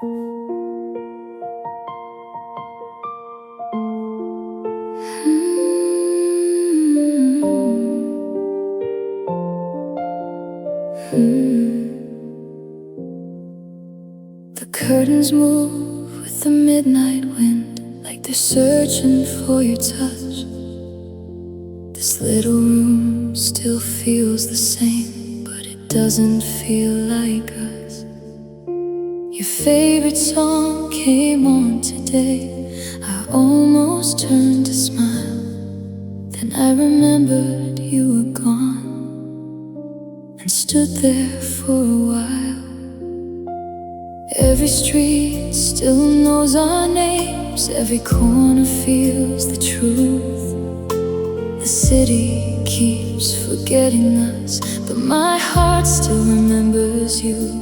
The curtains move with the midnight wind, like they're searching for your touch. This little room still feels the same, but it doesn't feel like us. Your favorite song came on today. I almost turned to smile, then I remembered you were gone, and stood there for a while. Every street still knows our names, every corner feels the truth. The city keeps forgetting us, but my heart still remembers you.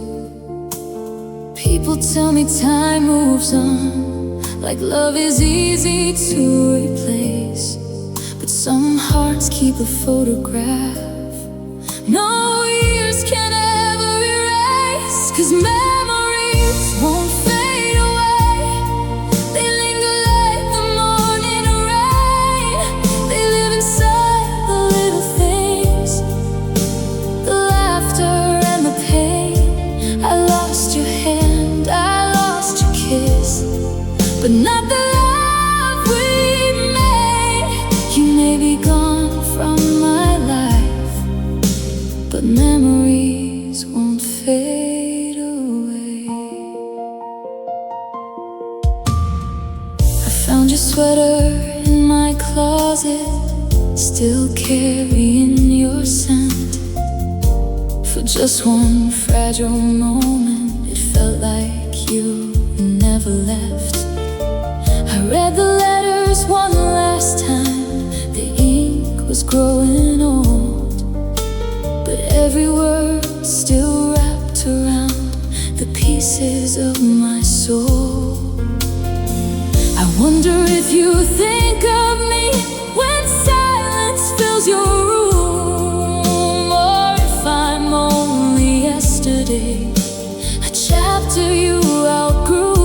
People tell me time moves on, like love is easy to replace, but some hearts keep a photograph no years can ever erase. 'Cause memories won't fade away, they linger like the morning rain. They live inside the little things, the laughter and the pain. I lost your hand, I lost your kiss, but not the love we made. You may be gone from my life, but memories won't fade away. I found your sweater in my closet, still carrying your scent. For just one fragile moment, it felt like you never left. I read the letters one last time, the ink was growing old, but every word still wrapped around the pieces of my soul. I wonder if you think of me when silence fills your room, or if I'm only yesterday, a chapter you outgrew.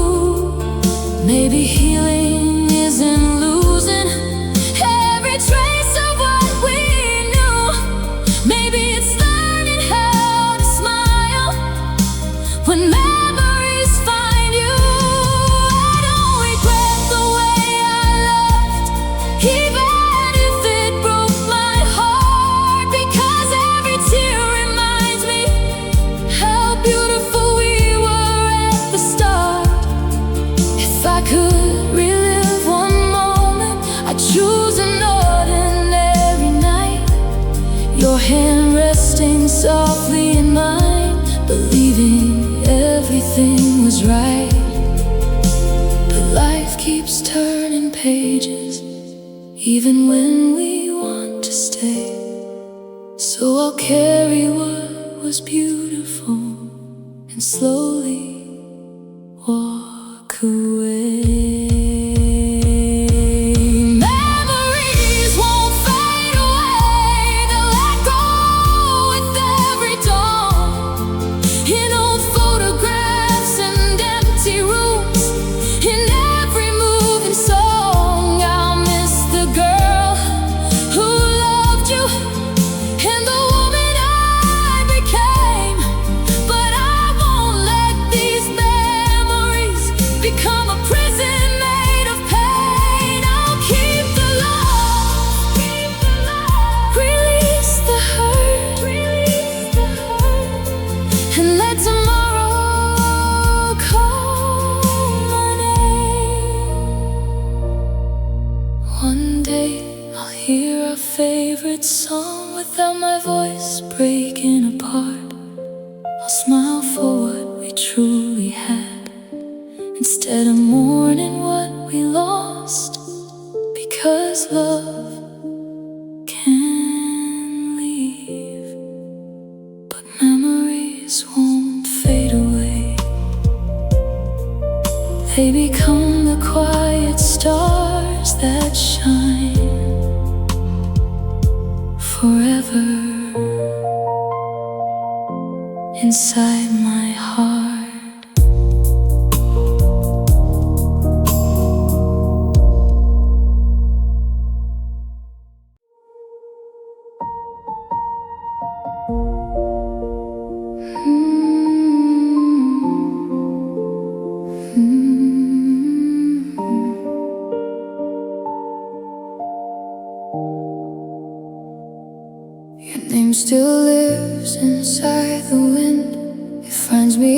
Maybe healing isn't losing every trace of what we knew. Maybe it's learning how to smile when memories find you. I don't regret the way I loved, even if it broke my heart, because every tear reminds me how beautiful we were at the start. If I could relive one moment, I'd choose an ordinary night, your hand resting softly in mine, believing everything was right. But life keeps turning pages, even when we want to stay. So I'll carry what was beautiful and slowly walk away. Memories won't fade away, they'll let go with every dawn. In old photographs and empty rooms, in every moving song, I'll miss the girl who loved you and the woman I became. But I won't let these memories become a prison made of pain. I'll keep the love, release the hurt, and let tomorrow call my name. One day I'll hear our favorite song without my voice breaking apart. I'll smile for what we truly had, instead of mourning what we lost, because love can leave, but memories won't fade away. They become the quiet stars that shine forever inside my heart.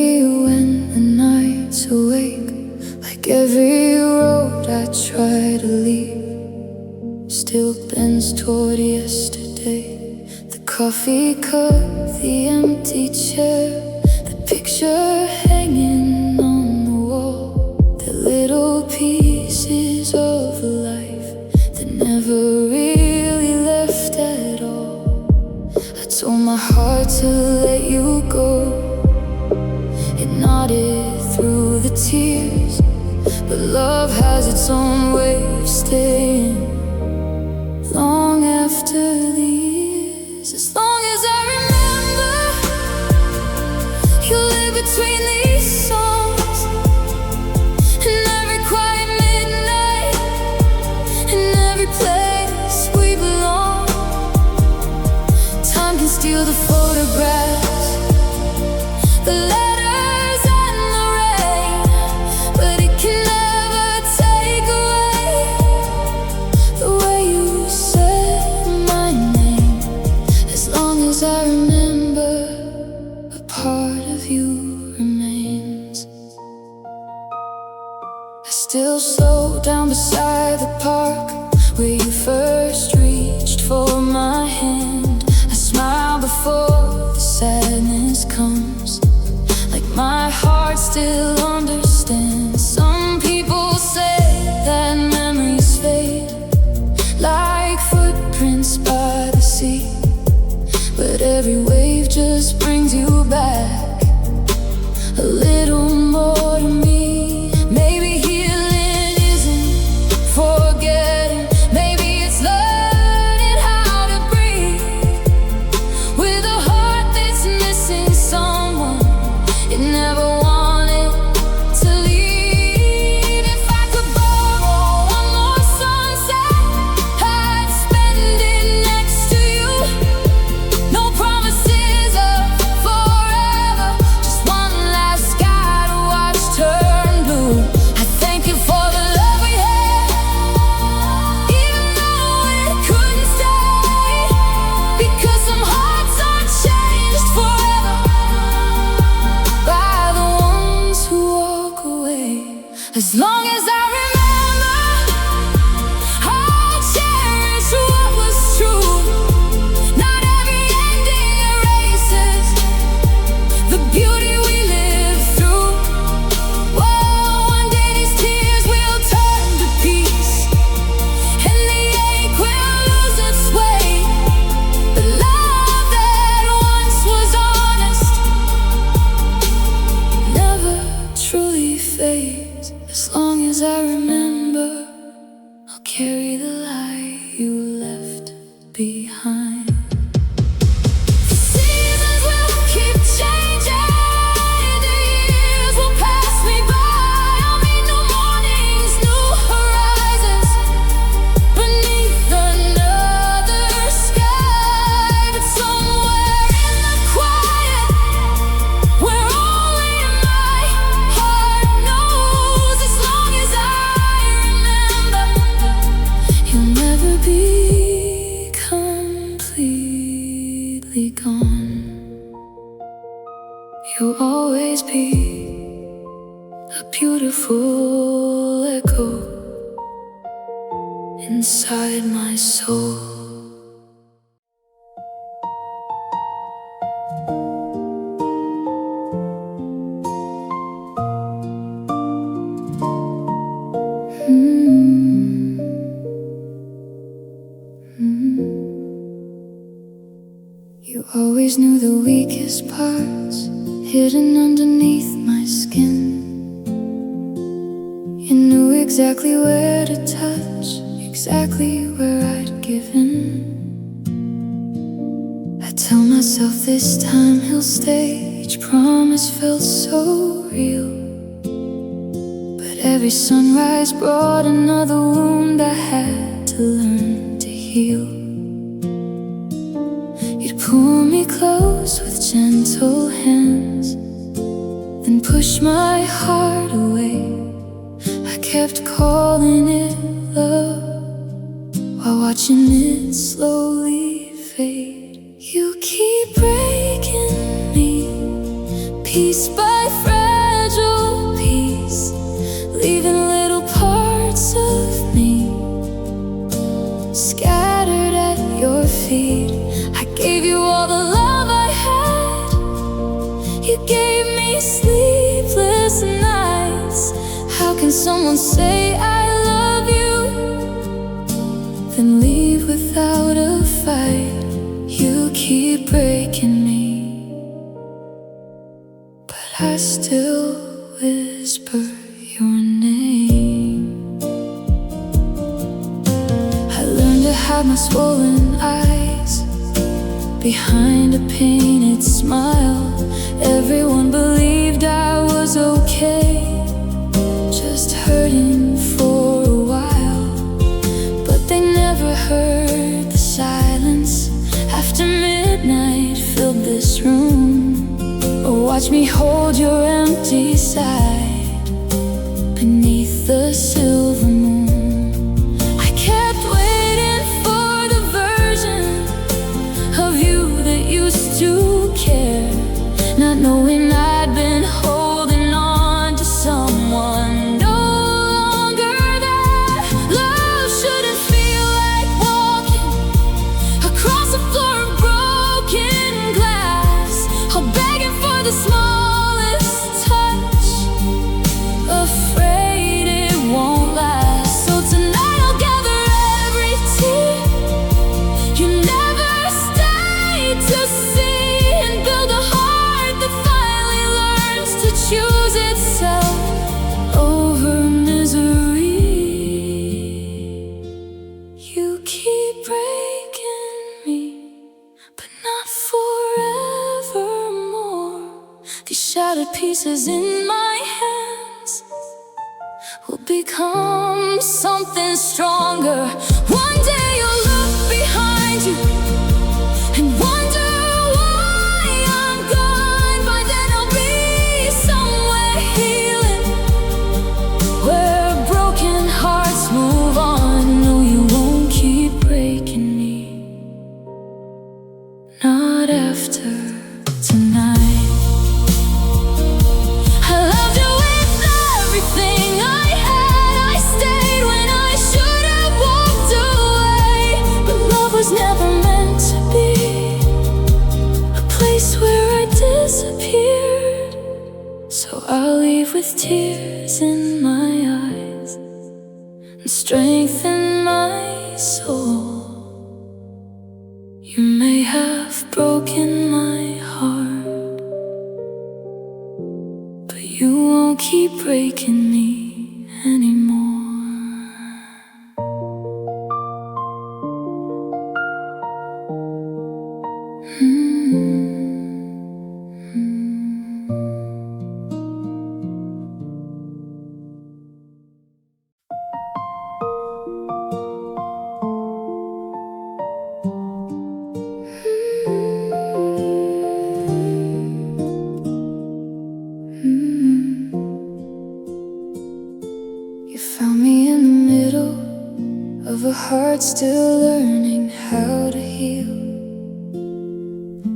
me when the night's awake, like every road I try to leave still bends toward yesterday. The coffee cup, the empty chair, the picture hanging on the wall, the little pieces of a life that never really left at all. I told my heart to let you go. It nodded through the tears, but love has its own way of staying long after the years. As long as I remember, you live between these songs, in every quiet midnight, in every place we belong. Time can steal the photographs, the letters and the rain, but it can never take away the way you said my name. As long as I remember, a part of you remains. I still slow down beside the park where you first reached for my hand. I smile before the sadness comes, like my heart still understands. Some people say that memories fade like footprints by the sea, but every wave just brings you back a little more to me. Maybe healing isn't forgetting, maybe it's learning how to breathe with a heart that's missing someone it never wanted to leave. If I could borrow one more sunset, I'd spend it next to you. No promises of forever, just one last sky to watch turn blue. I thank you for the love we had, even though it couldn't stay, because some hearts aren't changed forever by the ones who walk away. As long as I remember, I'll cherish what was true. Not every ending erases the beauty we lived through. Whoa, one day these tears will turn to peace, and the ache will lose its weight. The love that once was honest never truly fades. As long as I remember, I'll carry the light you left behind. Seasons will keep changing, the years will pass me by. I'll meet new mornings, new horizons beneath another sky. But somewhere in the quiet, where only my heart knows, as long as I remember, you'll never be completely gone. You'll always be a beautiful echo inside my soul. You always knew the weakest parts hidden underneath my skin. You knew exactly where to touch, exactly where I'd give in. I tell myself this time he'll stay. Each promise felt so real, but every sunrise brought another wound I had to learn to heal. You'd pull me close with gentle hands, then push my heart away. I kept calling it love while watching it slowly fade. You keep breaking me piece by piece. someone say I love you, then leave without a fight. You keep breaking me, but I still whisper your name. I learned to hide my swollen eyes behind a painted smile. Everyone believed I was okay, just hurting for a while. But they never heard the silence after midnight filled this room. Or watch me hold your empty side beneath the silver moon. I kept waiting for the version of you that used to care, not knowing I'd been holding on to someone no longer there. Love shouldn't feel like walking across a floor of broken glass, or begging for the smallest touch, afraid it won't last. So tonight I'll gather every tear you never stayed to see, and build a heart that finally learns to choose itself over misery. You keep breaking me, but not forevermore. These shattered pieces in my hands will become something stronger. One day you'll look behind you and wonder why I'm gone. By then I'll be somewhere healing, where broken hearts move on. No, you won't keep breaking me, not after tonight. I loved you with everything I had. I stayed when I should have walked away. But love was never meant to be a place where I disappeared. So I'll leave with tears in my eyes and strength in my soul. You may have broken my heart, but you won't keep breaking me anymore. You found me in the middle of a heart still learning how to heal.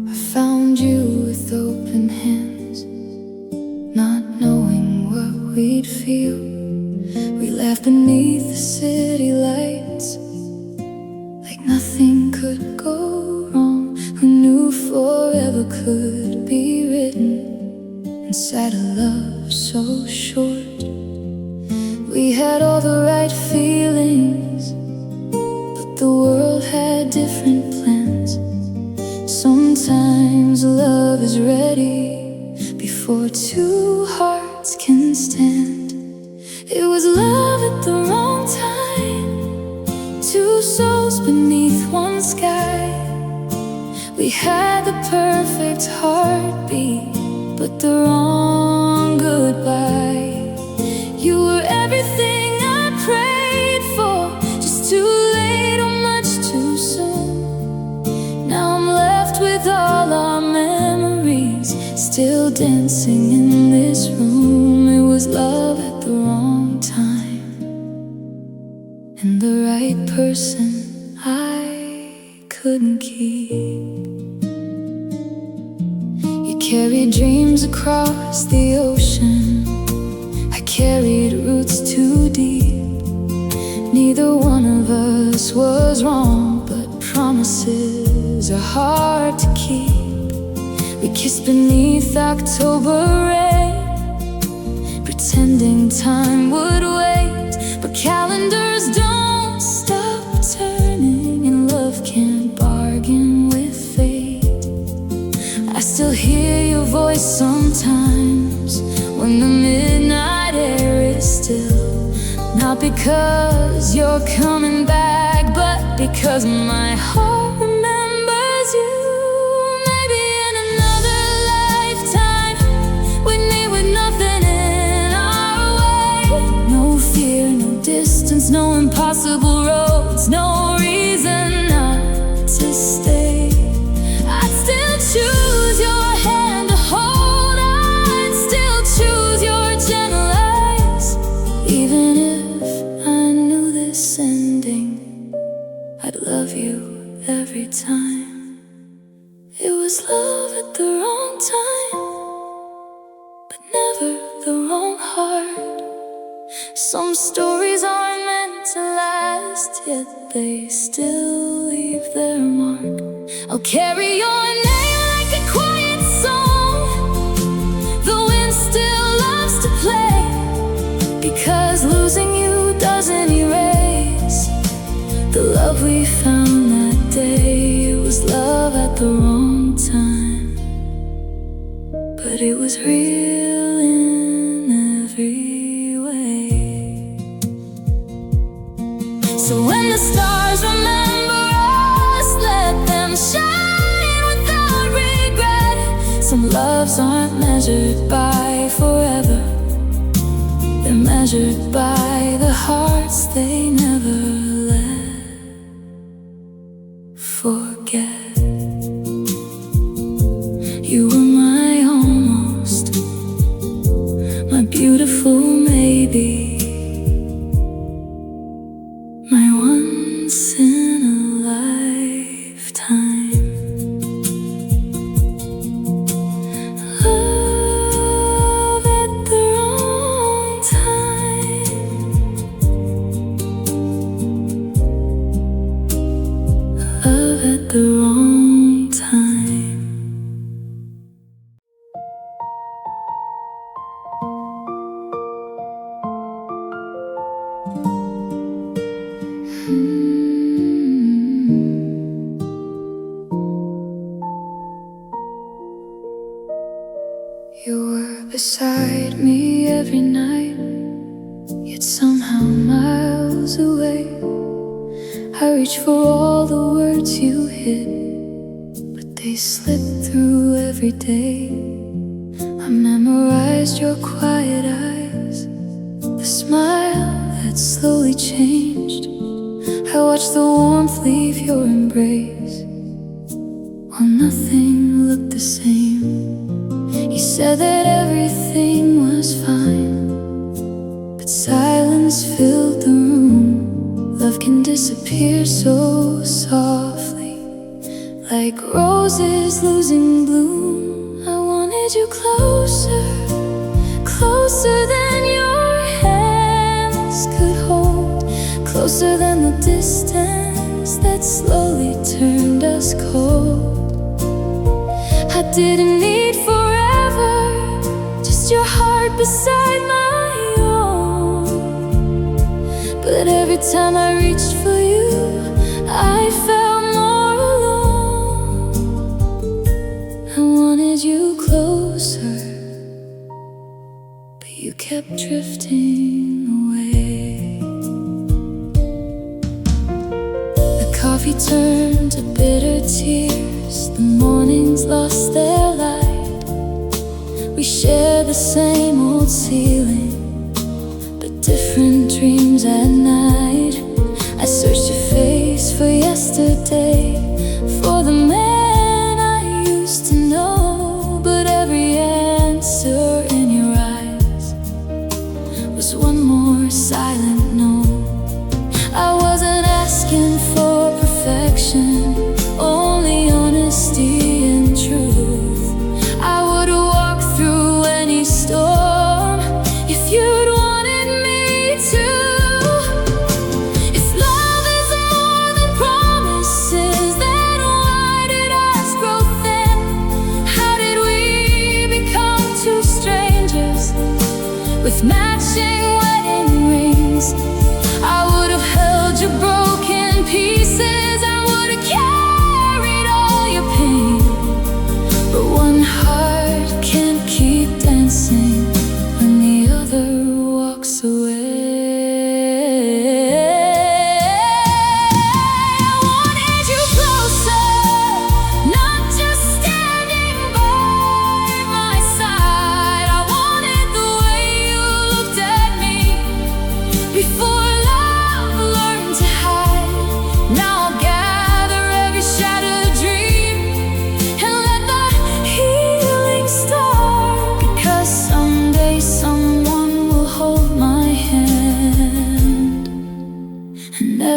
I found you with open hands, not knowing what we'd feel. We laughed beneath the city lights like nothing could go wrong. Who knew forever could be written inside a love so short? We had all the right feelings, but the world had different plans. Sometimes love is ready before two hearts can stand. It was love at the wrong time, two souls beneath one sky. We had the perfect heartbeat, but the wrong goodbye. You were everything I prayed for, just too late or much too soon. Now I'm left with all our memories, still dancing in this room. It was love at the wrong time, and the right person I couldn't keep. You carried dreams across the ocean, I carried roots too deep. Neither one of us was wrong, but promises are hard to keep. We kissed beneath October rain, pretending time would wait. sometimes when the midnight air is still. Not because you're coming back, but because my heart remembers you. Maybe in another lifetime we'd meet with nothing in our way. No fear, no distance, no impossible roads, no reason not to stay. I'd still choose your hand to hold. I'd still choose your gentle eyes. Even if I knew this ending, I'd love you every time. It was love at the wrong time, but never the wrong heart. Some stories aren't meant to last, yet they still leave their mark. I'll carry your name like a quiet song the wind still loves to play, because losing you doesn't erase the love we found that day. It was love at the wrong time, but it was real in every way. So when the stars remember us, let them shine without regret. Some loves aren't measured by forever, they're measured by the hearts they never let forget. You were my almost, my beautiful maybe, my once in a lifetime. Love at the wrong time. Love at the wrong time. You were beside me every night, yet somehow miles away. I reach for all the words you hid, but they slip through every day. I memorized your quiet eyes, the smile that slowly changed. I watched the warmth leave your embrace, while nothing looked the same. You said that everything was fine, but silence filled the room. Love can disappear so softly, like roses losing bloom. I wanted you closer, closer than your hands could hold, closer than the distance that slowly turned us cold. I didn't need forever, just your heart beside my own. But every time I reached for you, I felt more alone. I wanted you closer, but you kept drifting away. The coffee turned to bitter tears, the mornings lost their light. We share the same old ceiling, but different dreams at night. I searched your face for yesterday, for the man I used to know, but every answer in your eyes was one more silent no. I wasn't asking for perfection, only honesty and truth. I would walk through any storm if you'd wanted me to. If love is more than promises, then why did us grow thin? How did we become two strangers with matching wedding rings? I would have held your broken pieces, I would have carried all your pain, but one heart can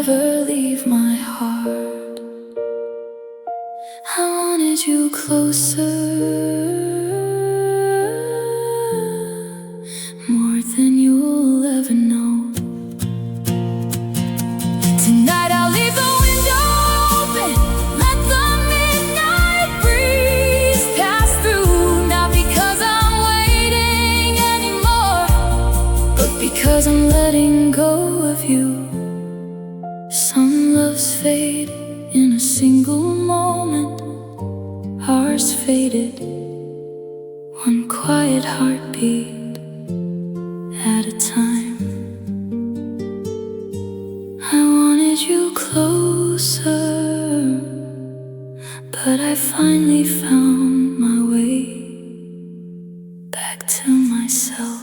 never leave my heart. I wanted you closer, more than you'll ever know. Tonight I'll leave the window open, let the midnight breeze pass through. Not because I'm waiting anymore, but because I'm letting go of you. Some loves fade in a single moment, ours faded, one quiet heartbeat at a time. I wanted you closer, but I finally found my way back to myself.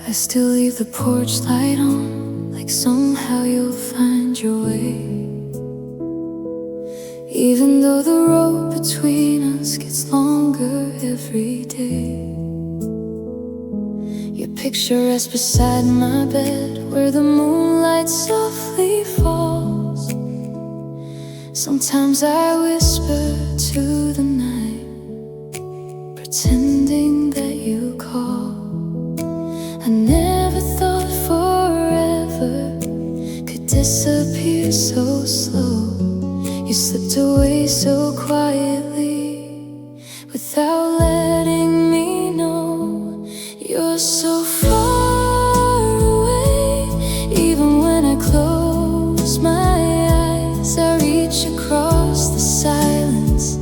I still leave the porch light on, like somehow you'll find your way. Even though the road between us gets longer every day. Your picture rests beside my bed, where the moonlight softly falls. Sometimes I whisper to the night, pretending that you call. I never thought forever could disappear so slow. You slipped away so quietly, without letting me know. You're so far away, even when I close my eyes. I reach across the silence,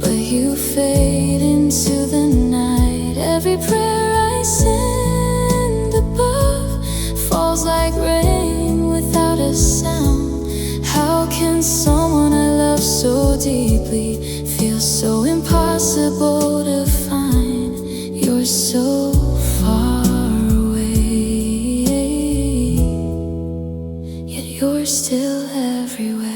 but you fade into the night. Every prayer I send above falls like rain without a sound. How can someone I love so deeply feel so impossible to find? You're so far away, yet you're still everywhere.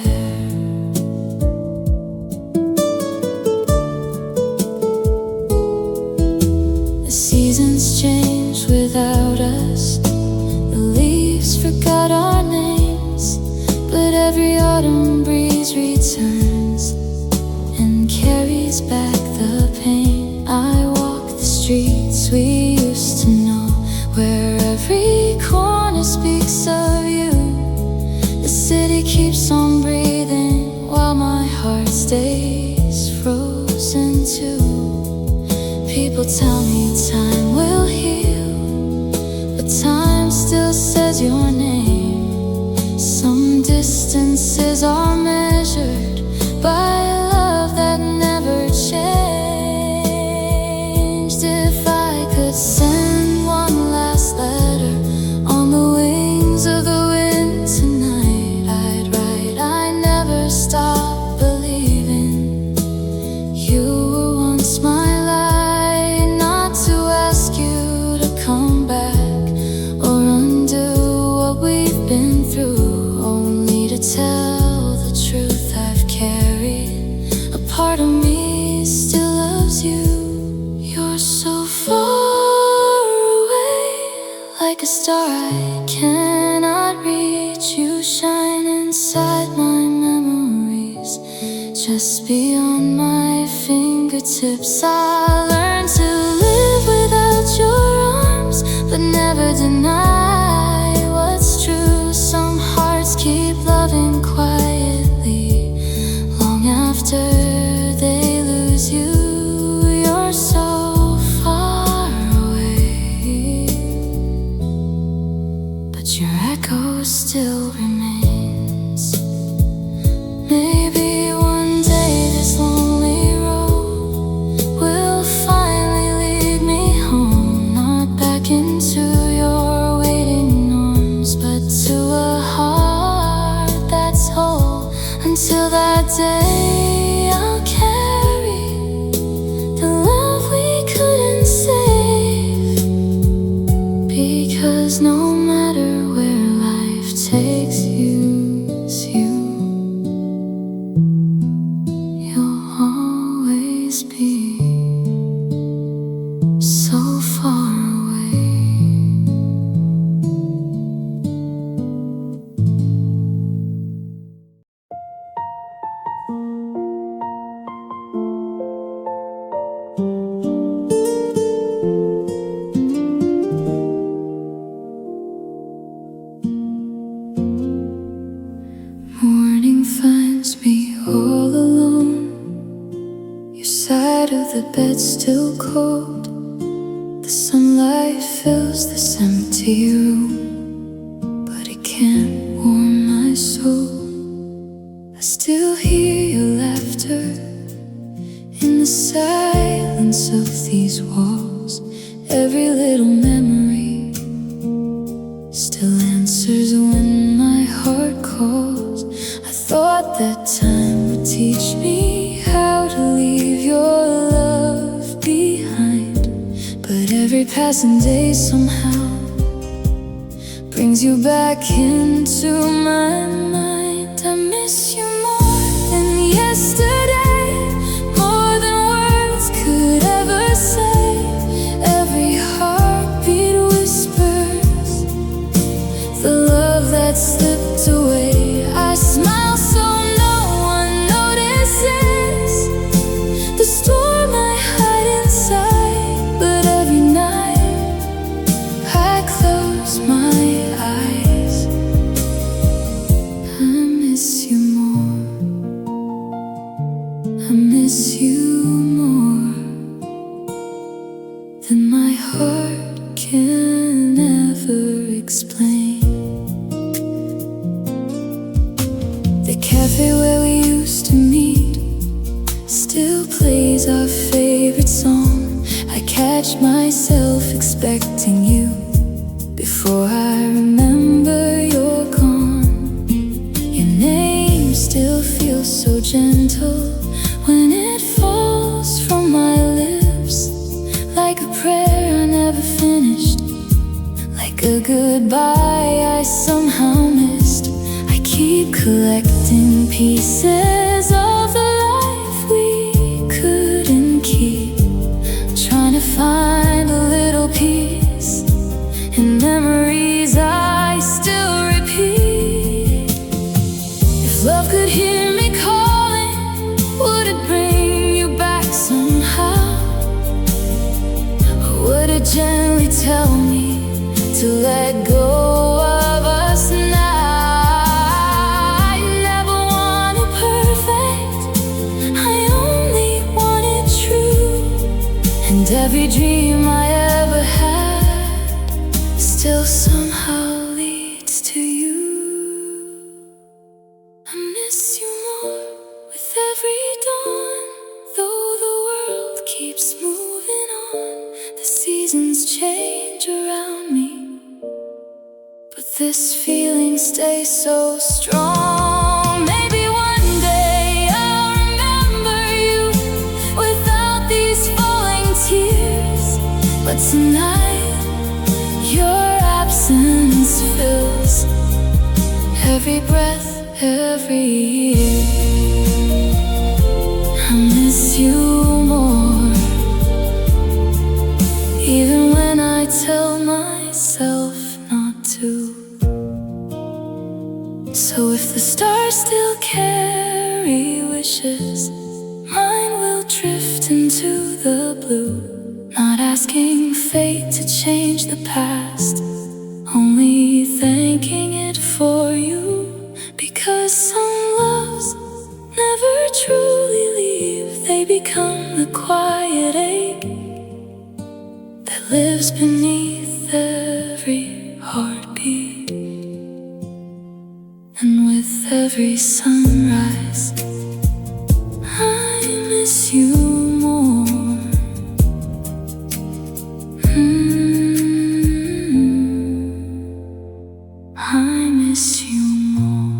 The seasons change without us, the leaves forgot our names, but every autumn breeze returns and carries back the pain. I walk the streets we used to know, where every corner speaks of you. The city keeps on breathing while my heart stays frozen too. People tell me time will heal, but time still says your name. Some distances are measured by a love that never changed. If I could send one last letter on the wings of the wind tonight, I'd write, I never stopped believing. You were once my light, not to ask you to come back or undo what we've been through, only to tell the truth. I've carried a part of me still loves you. You're so far away, like a star I cannot reach. You shine inside my memories, just beyond my fingertips. I learned to live without your arms, but never deny what's true. Some hearts keep loving quietly long after they lose you. You're so far away, but your echo still remains. Maybe one day this lonely road will the bed's still cold. The sunlight fills this empty room, but it can't warm my soul. I still hear your laughter in the silence of these walls. Every little memory still answers when my heart calls. I thought that time would teach me how to leave your love behind, but every passing day somehow brings you back into my mind. I miss you more than yesterday, more than words could ever say. Every heartbeat whispers the love that slipped away. I smile so no one notices the storm I hide inside, but every night I close my eyes. I miss you more, I miss you more than my heart can ever explain. The cafe where we used to meet still plays our favorite song. I catch myself expecting you before I remember you're gone. Your name still feels so gentle when it falls from my lips, like a prayer I never finished, like a goodbye I somehow missed. I keep collecting pieces of the life we couldn't keep, trying to find a little peace in memories I still repeat. If love could hear me calling, would it bring you back somehow? Or would it gently tell me to let go of us now? I never wanted perfect, I only wanted true, and every dream I ever had still somehow leads to you. I miss you more with every dawn, though the world keeps moving on. The seasons change around me, but this feeling stays so strong. Maybe one day I'll remember you without these falling tears, but tonight your absence fills every breath, every year. I miss you more, even when I tell myself not to. So if the stars still carry wishes, mine will drift into the blue, not asking fate to change the past, only thanking it for you. Because some loves never truly leave, they become the quiet ache that lives beneath every heartbeat. And with every sunrise, I miss you more. I miss you more.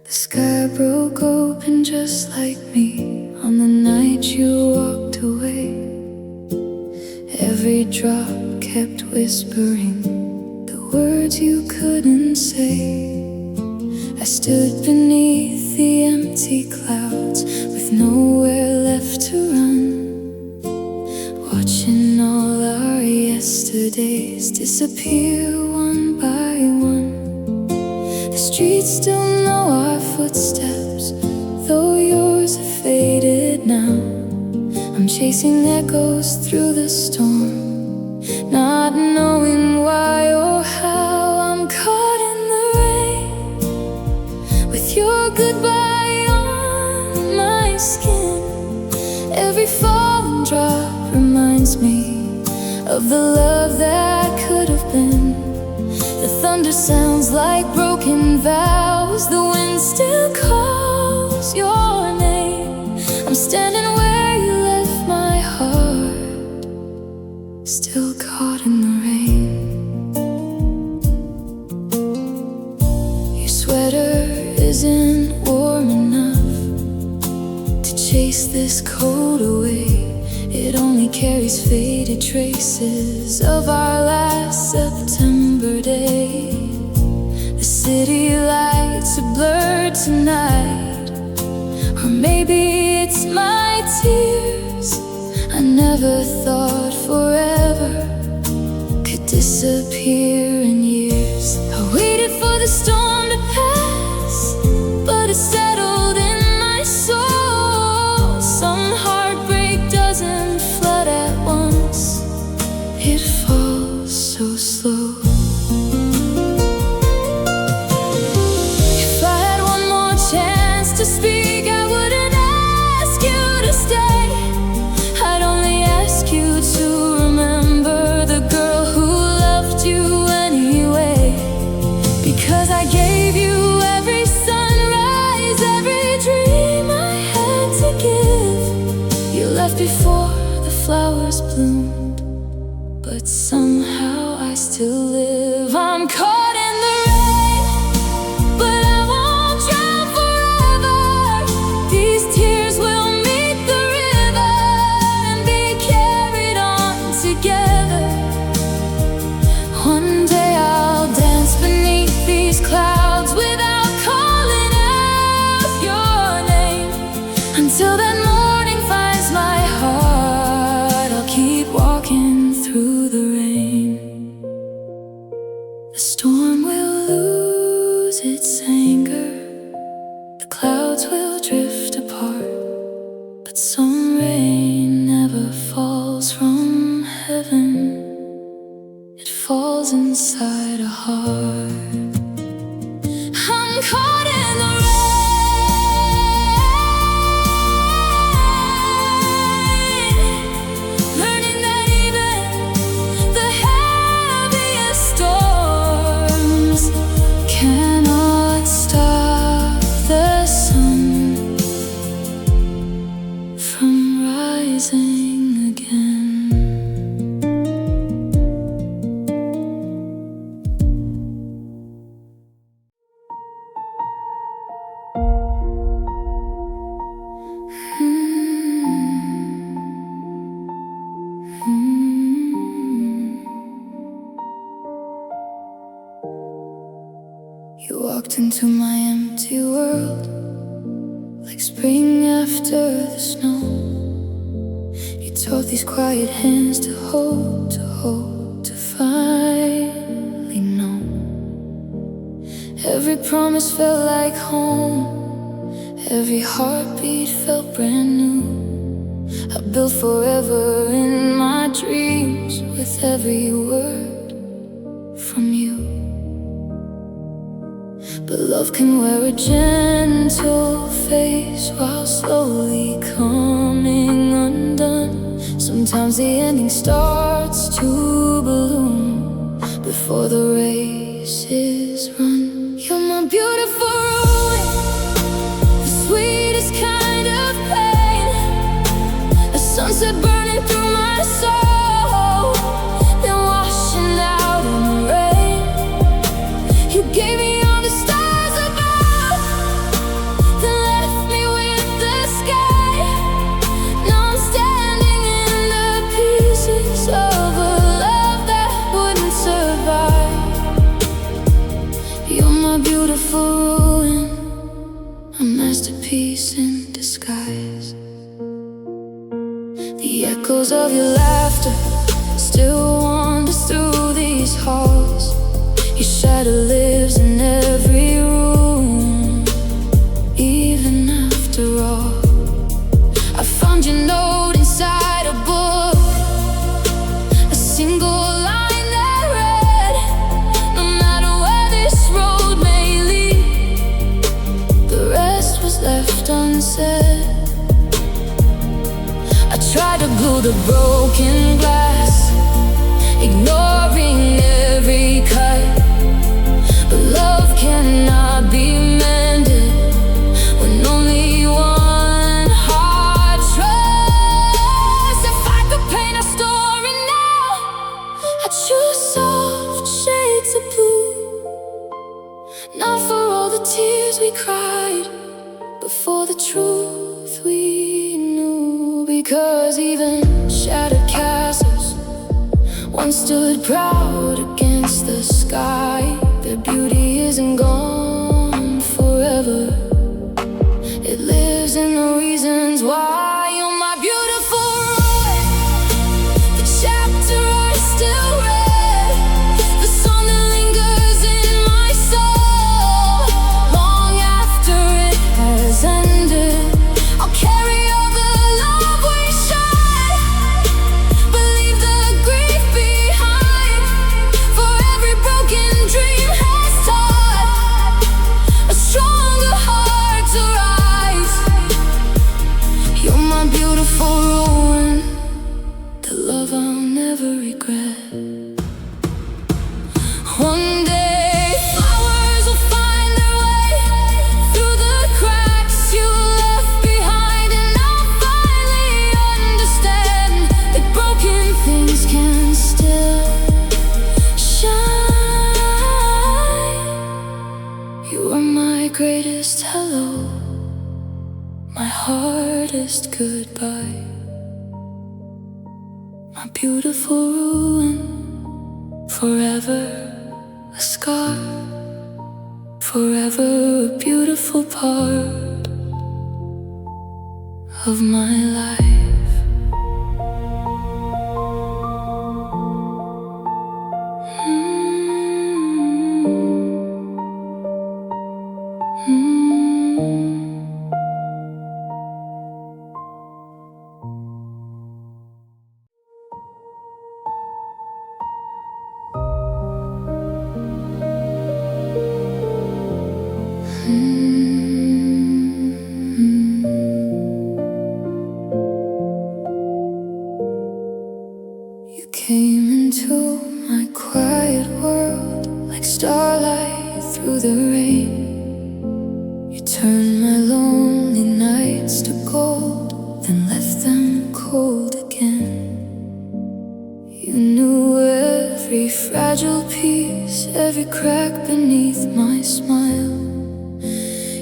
The sky broke open just like me on the night you walked away. Every drop kept whispering the words you couldn't say. I stood beneath the empty clouds with nowhere left to run, watching all our yesterdays disappear one by one. The streets still know our footsteps, though flowers have faded now. I'm chasing echoes through the storm, not knowing why or how. I'm caught in the rain, with your goodbye on my skin. Every falling drop reminds me of the love that could have been. The thunder sounds like broken vows. The wind still calls your name. I'm standing where you left my heart, still caught in the rain. Your sweater isn't warm enough to chase this cold away. It only carries faded traces of our last September day. The city lights are blurred tonight, or maybe it's my tears. I never thought forever could disappear in years. I waited for the storm to pass, but it settled in my soul. Some heartbreak doesn't flood at once, it falls so slow. If I had one more chance to speak, I wouldn't ask you to stay. I'd only ask you to remember the girl who loved you anyway. Because I gave you every sunrise, every dream I had to give. You left before the flowers bloomed, but somehow I still live. I'm caught in the rain, but I won't drown forever. These tears will meet the river and be carried on together. One day I'll dance beneath these clouds without calling out your name. Until that morning finds my heart, I'll keep walking through the rain. The storm will lose its anger, the clouds will drift apart, but some rain never falls from heaven. It falls inside a heart. I'm caught in the rain, learning that even the heaviest storms cannot stop the sun from rising again. You walked into my empty world like spring after the snow. You taught these quiet hands to hold, to finally know. Every promise felt like home, every heartbeat felt brand new. I built forever in my dreams with every word from you. But love can wear a gentle face while slowly coming undone. Sometimes the ending starts to bloom before the race is run. You're my beautiful ruin, the sweetest kind of pain. A sunset burning through my soul, then washing out in the rain. You gave me all the stars above, then left me with the sky. Now I'm standing in the pieces of a love that wouldn't survive. You're my beautiful ruin, a masterpiece in disguise. The echoes of your laughter still wanders through these halls. Your shadow lives in every room, even after all. find your note inside a book, a single line that read, no matter where this road may lead, the rest was left unsaid. I tried to glue the broken glass, ignoring every cut, but love cannot be mended when only one heart trusts. If I could paint a story now, I'd choose soft shades of blue, not for all the tears we cried, but for the truth we knew. Because even shattered castles once stood proud against the sky. Their beauty isn't gone forever, it lives in the reasons why. You're my beautiful ruin, the chapter I still read, the song that lingers in my soul long after it has ended. I'll carry all the love we shared, but leave the grief behind, for every broken dream has taught a stronger heart to rise. You're my beautiful ruin, the love I'll never regret. One day flowers will find their way through the cracks you left behind, and I'll finally understand that broken things can still shine. You are my greatest hello, my hardest goodbye, my beautiful ruin, forever a scar, forever a beautiful part of my life. You came into my quiet world like starlight through the rain. You turned my lonely nights to gold, then left them cold again. You knew every fragile piece, every crack beneath my smile.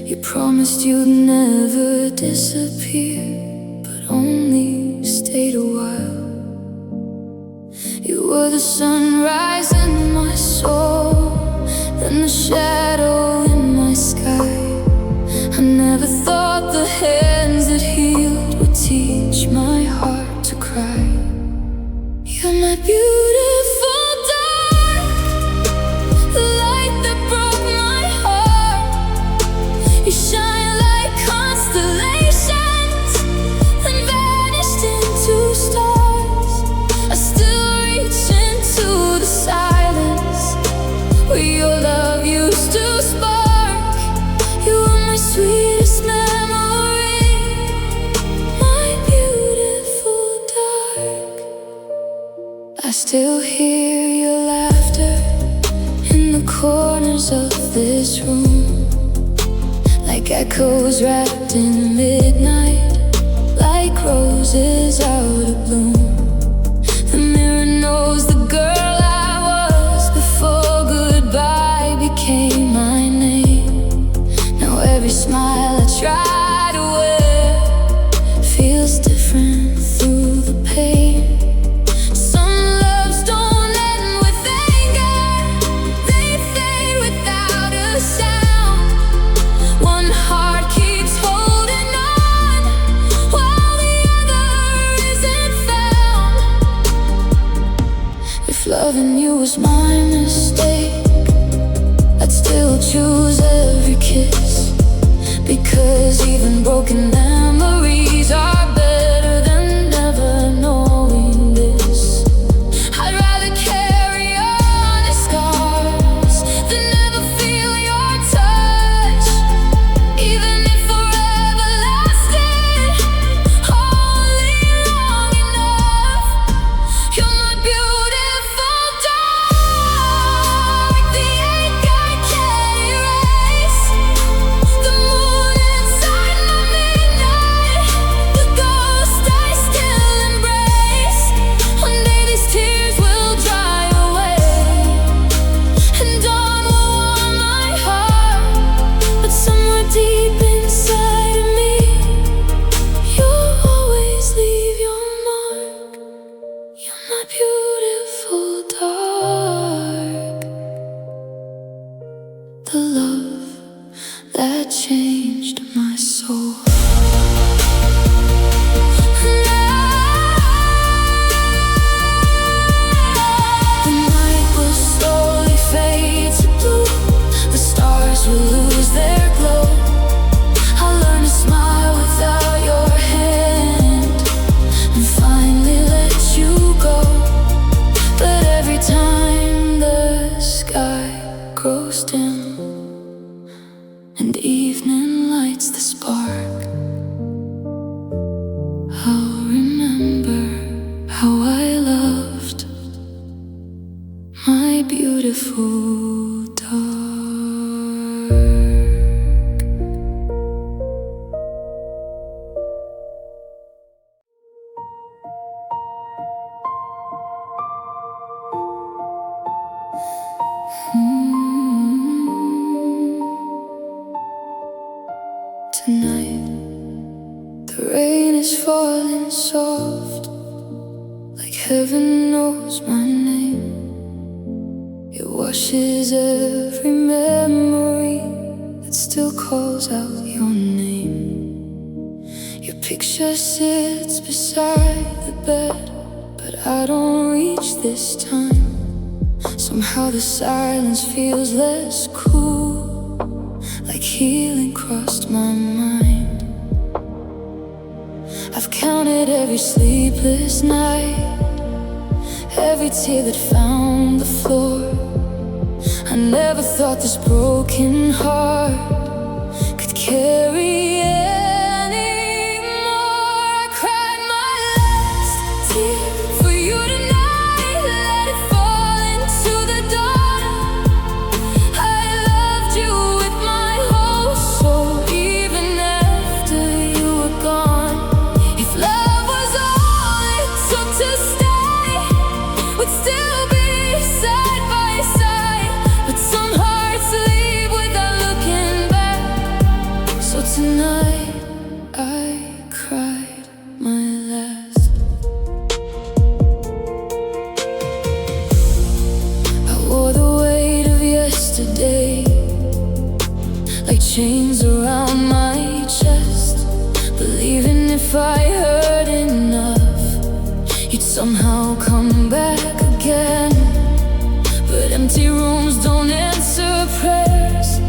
You promised you'd never disappear, but only stayed a while. You were the sunrise in my soul, then the shadow in my sky. I never thought the hands that healed would teach my heart to cry. You're my beautiful dark, the light that broke my heart. You shine like constellations, then vanished into stars. I still reach into the silence where your love used to spark. You are my sweetest memory, my beautiful dark. I still hear your laughter in the corners of this room, like echoes wrapped in midnight, like roses out of bloom. The mirror knows the girl I was before goodbye became my name. Now every smile I try to wear feels different through the pain. Some loves don't end with anger, they fade without a sound. One heart keeps holding on while the other isn't found. If loving you was my mistake, I'd still choose every kiss, because even broken memories are better beautiful dark. Tonight, the rain is falling soft, like heaven knows my name. It washes every memory that still calls out your name. Your picture sits beside the bed, but I don't reach this time. Somehow the silence feels less cool, like healing crossed my mind. I've counted every sleepless night, every tear that found the floor. I never thought this broken heart could carry anymore. I cried my last tear for you tonight, let it fall into the dark. I loved you with my whole soul, even after you were gone. If love was all it took to stay, we'd still be side by side. But some hearts leave without looking back. So tonight I cried my last. I wore the weight of yesterday like chains around my chest, believing if I heard enough, you'd somehow come back again. But empty rooms don't answer prayers,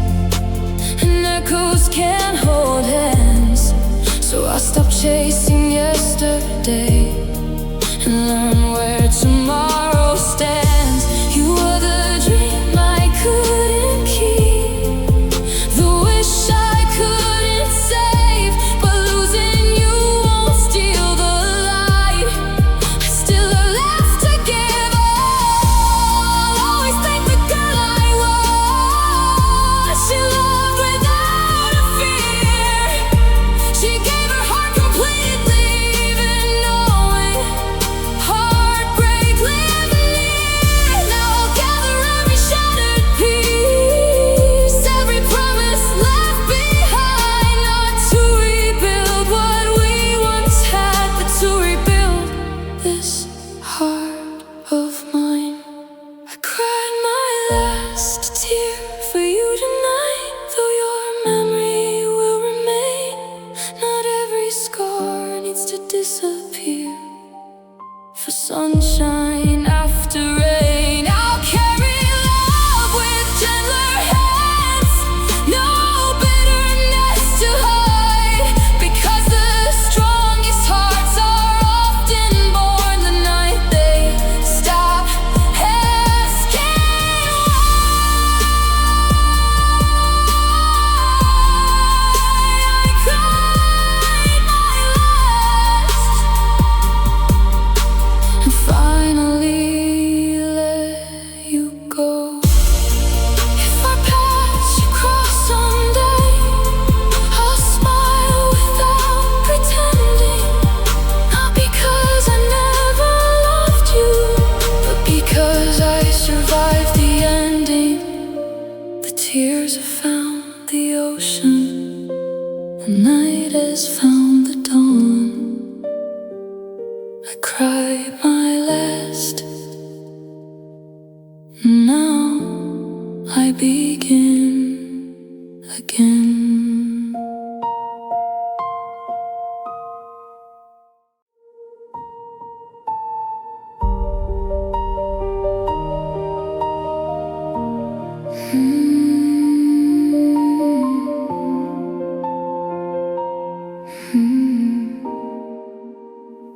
and echoes can't hold hands. So I stopped chasing yesterday and learned where tomorrow stands. You were the dream I couldn't keep, the wish I couldn't save. But losing you won't steal the light. I still have left to give all. Always thank the girl I was. She loved without a fear. She gave her heart completely, even knowing heartbreak lived near. Now I'll gather every shattered piece, every promise left behind, not to rebuild what we once had, but to rebuild this heart of mine. I cried my last tear for you tonight, though your memory will remain. Not every scar needs to disappear for sunshine after rain. I'll carry love with gentler hands, no bitterness to hide, because the strongest hearts are often born the night they stop asking why. I cried my last and finally let you go. If our paths should cross someday, I'll smile without pretending. Not because I never loved you, but because I survived the ending. The tears have found the ocean, the night has found the dawn. I cried my last, now I begin again.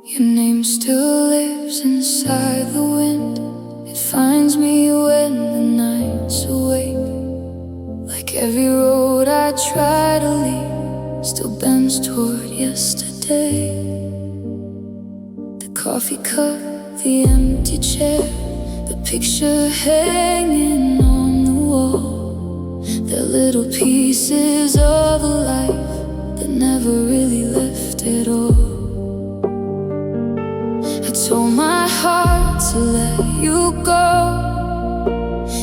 Your name still lives inside the wind. It finds me when the night's awake. Like every road I try to leave still bends toward yesterday. The coffee cup, the empty chair, the picture hanging on the wall. They're little pieces of a life that never really left at all. I told my heart to let you go.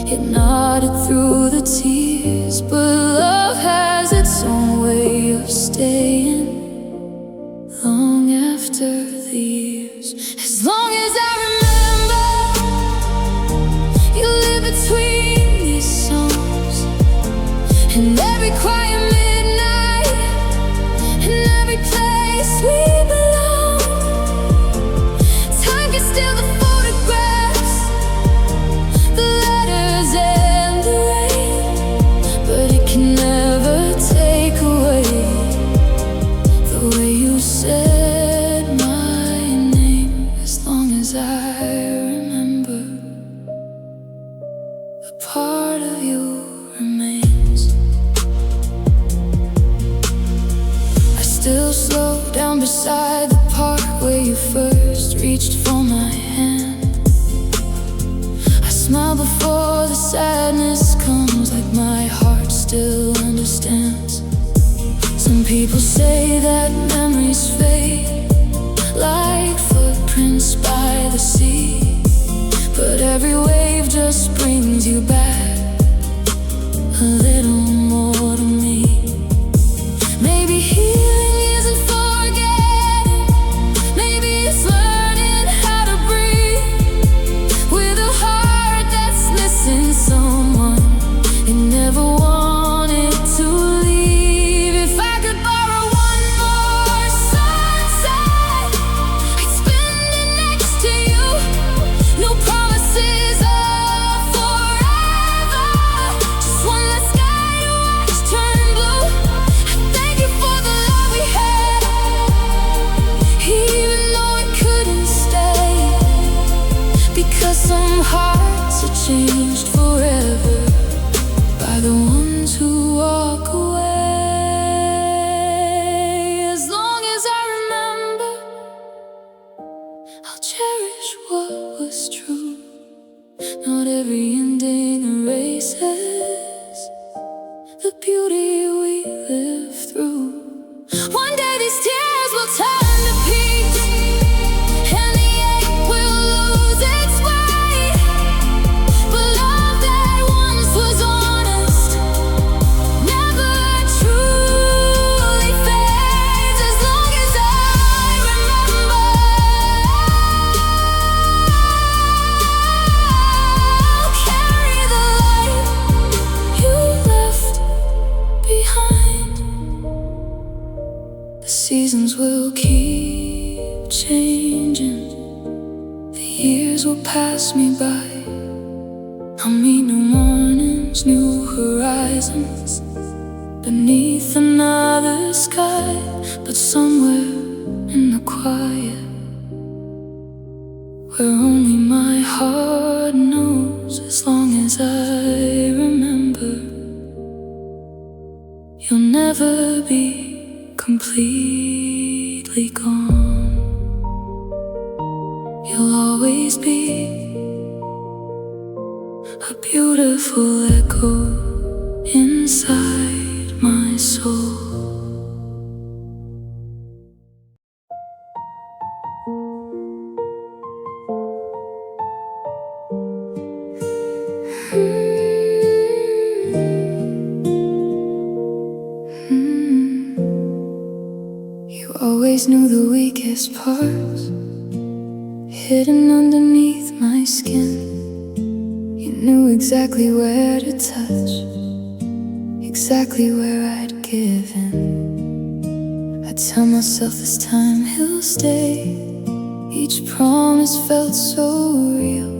It nodded through the tears, but love has its own way of staying long after the years. As long as I remember, you live between these songs, and every quiet midnight, and every place we belong. Time can steal the photographs, the letters and the rain, but it can never take away the way you said my name. As long as I remember, a part of you remains. I still slow down beside the park where you first reached for my hand. I smile before the sadness comes, like my heart still understands. Some people say that memories fade like footprints by the sea, but every wave just brings you back a little more to me. Maybe healing isn't forgetting, maybe it's learning how to breathe with a heart that's missing someone it never wanted to leave. If I could borrow one more sunset, I'd spend it next to you. No promises of forever, just one less sky to watch turn blue. I thank you for the love we had, even though it couldn't stay, because some hearts are changed forever by the ones who walk away. As long as I remember, I'll cherish what was true. Not every ending erases the beauty we lived through. One day these tears will turn to peace, and the ache will lose its weight. But love that once was honest never truly fades. As long as I remember, I'll carry the light you left behind. The seasons will keep changing, the years will pass me by. I'll meet new mornings, new horizons beneath another sky. But somewhere in the quiet, where only my heart knows, as long as I remember, you'll never be completely gone. You'll always be a beautiful echo inside my soul. You always knew the weakest parts hidden underneath my skin. You knew exactly where to touch, exactly where I'd give in. I tell myself this time he'll stay. Each promise felt so real,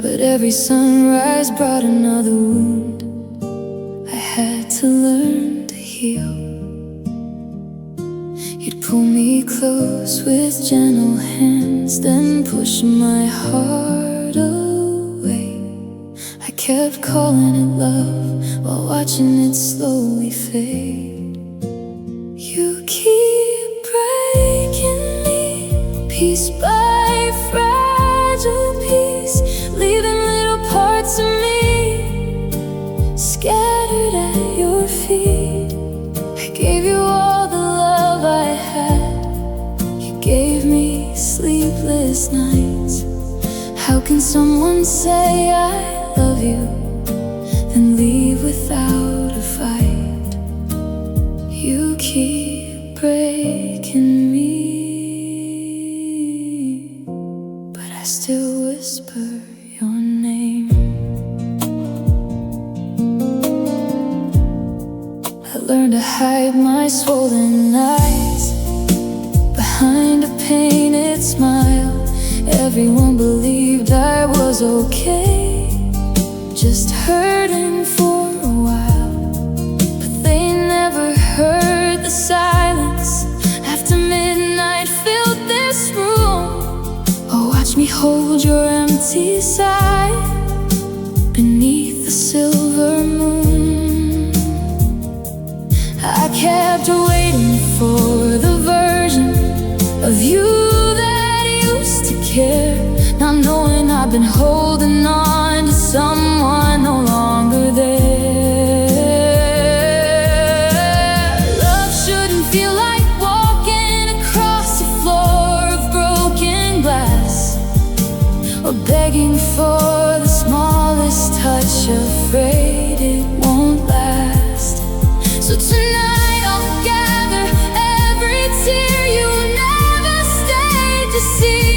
but every sunrise brought another wound I had to learn to heal. You'd pull me close with gentle hands, then push my heart away. I kept calling it love while watching it slowly fade. You keep breaking me piece by fragile piece, leaving gave me sleepless nights. How can someone say I love you and leave without a fight? You keep breaking me, but I still whisper your name. I learned to hide my swollen eyes behind a painted smile. Everyone believed I was okay, just hurting for a while. But they never heard the silence after midnight filled this room. Oh, watch me hold your empty side beneath the silver moon. I kept waiting for the version of you that used to care, not knowing I've been holding on to someone no longer there. Love shouldn't feel like walking across a floor of broken glass, or begging for the smallest touch, afraid it won't last. So tonight I'll gather every tear you never stayed to see,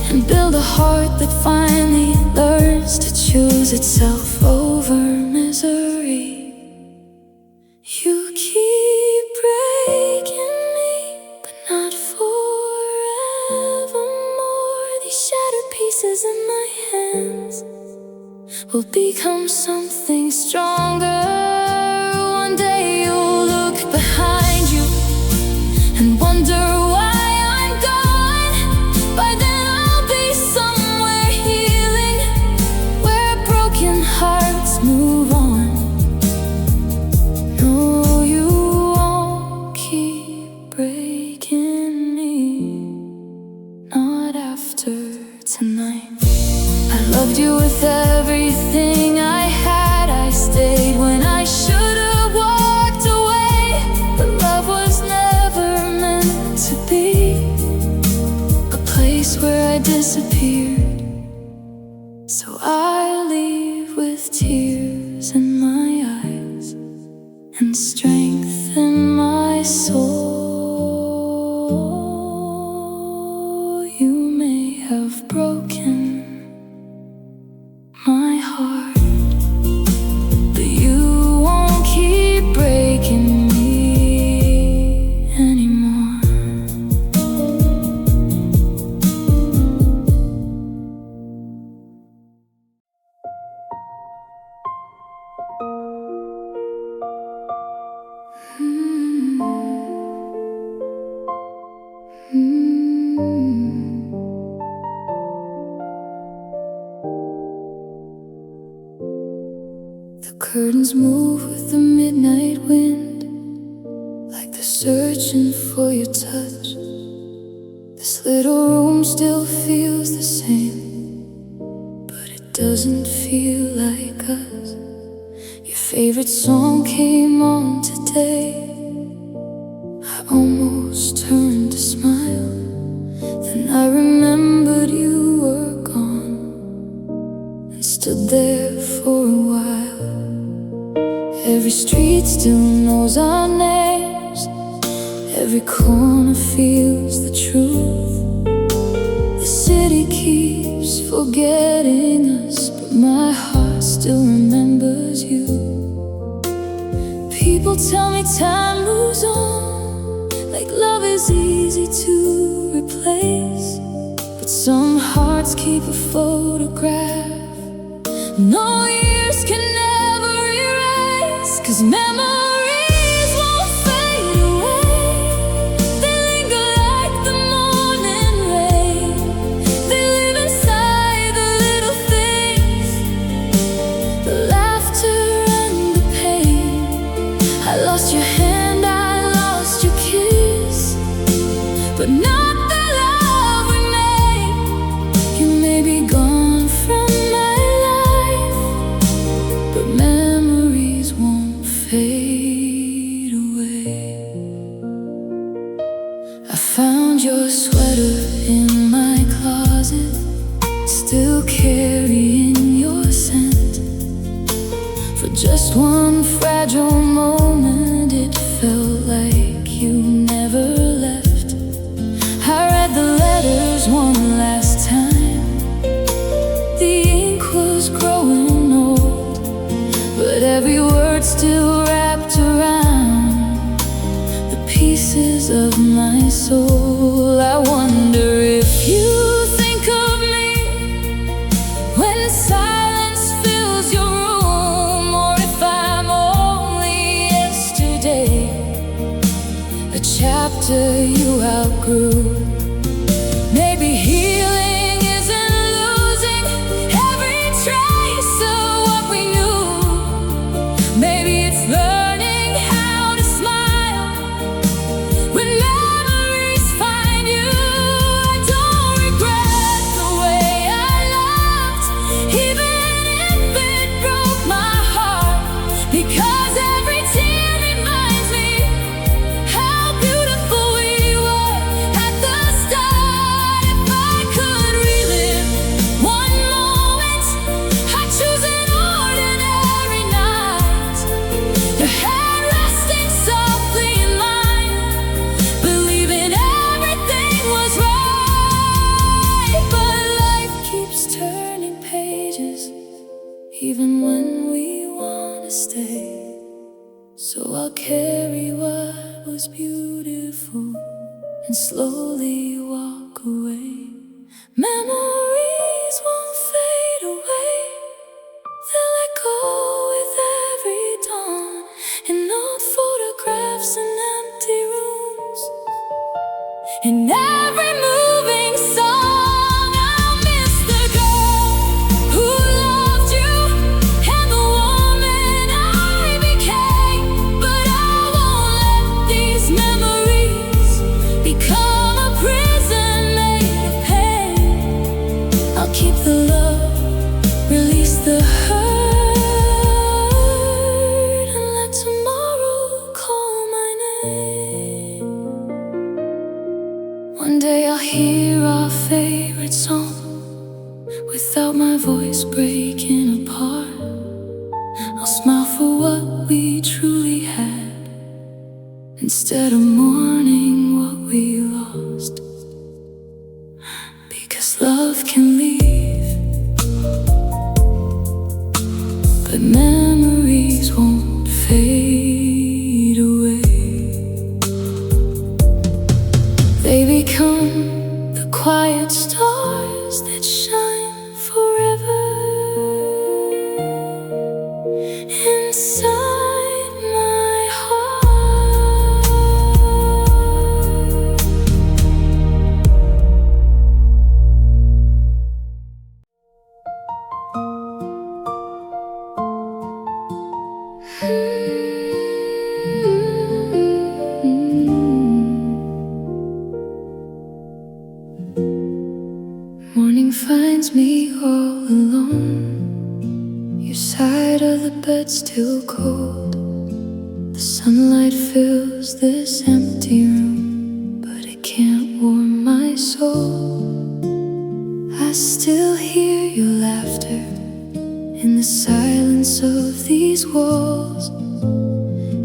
and build a heart that finally learns to choose itself over misery. You keep breaking me, but not forevermore. These shattered pieces in my hands will become something stronger. One day you'll look behind you and wonder why I'm gone. By then I'll be somewhere healing, where broken hearts move on. No, you won't keep breaking me, not after tonight. I loved you with everything I had. I stayed when I should have walked away, but love was never meant to be a place where I disappeared. So I leave with tears in my eyes and strength in my soul. You may have broken my heart, but you won't keep breaking me anymore. The curtains move with the midnight wind, like they're searching for your touch. This little room still feels the same, but it doesn't feel like us. Your favorite song came on today. I almost turned to smile, then I remembered you were gone, and stood there for a while. Every street still knows our names, every corner feels the truth. The city keeps forgetting us, but my heart still remembers you. People tell me time moves on, like love is easy to replace, but some hearts keep a photograph no years can never erase. 'Cause memories won't fade away, they linger like the morning rain. They live inside the little things, the laughter and the pain. I lost your hand, I lost your kiss, but not the love we made. You may be gone, sweater in my closet, still carrying your scent. For just one fragile moment, it felt like you never left. I read the letters one last time. The ink was growing old, but every word still wrapped around the pieces of my soul. I wonder if you think of me when silence fills your room, or if I'm only yesterday, a chapter you outgrew. Maybe healing isn't losing every trace of what we knew. Maybe it's learning how to smile when memories find you. I don't regret the way I loved, even if it broke my heart, because every tear reminds me how beautiful we were at the start. If I could relive one moment, I'd choose an ordinary night, your head resting softly in mine, believing everything was right. But life keeps turning pages, even when we wanna stay. So I'll carry what was beautiful and slowly walk away. Memories won't fade away, they'll echo with every dawn, in old photographs and empty rooms, in every moving song. I'll miss the girl who loved you and the woman I became, but I won't let these memories become a prison made of pain. I'll keep the love, release the hurt, and let tomorrow call my name. One day I'll hear our favorite song without my voice breaking apart. I'll smile for what we truly had, instead of mourning what we lost. Because love can leave, but memories won't fade away. They become the quiet stars that shine forever inside my heart. Morning finds me all alone, your side of the bed still cold. The sunlight fills this empty room, but it can't warm my soul. I still hear your laughter in the silence of these walls.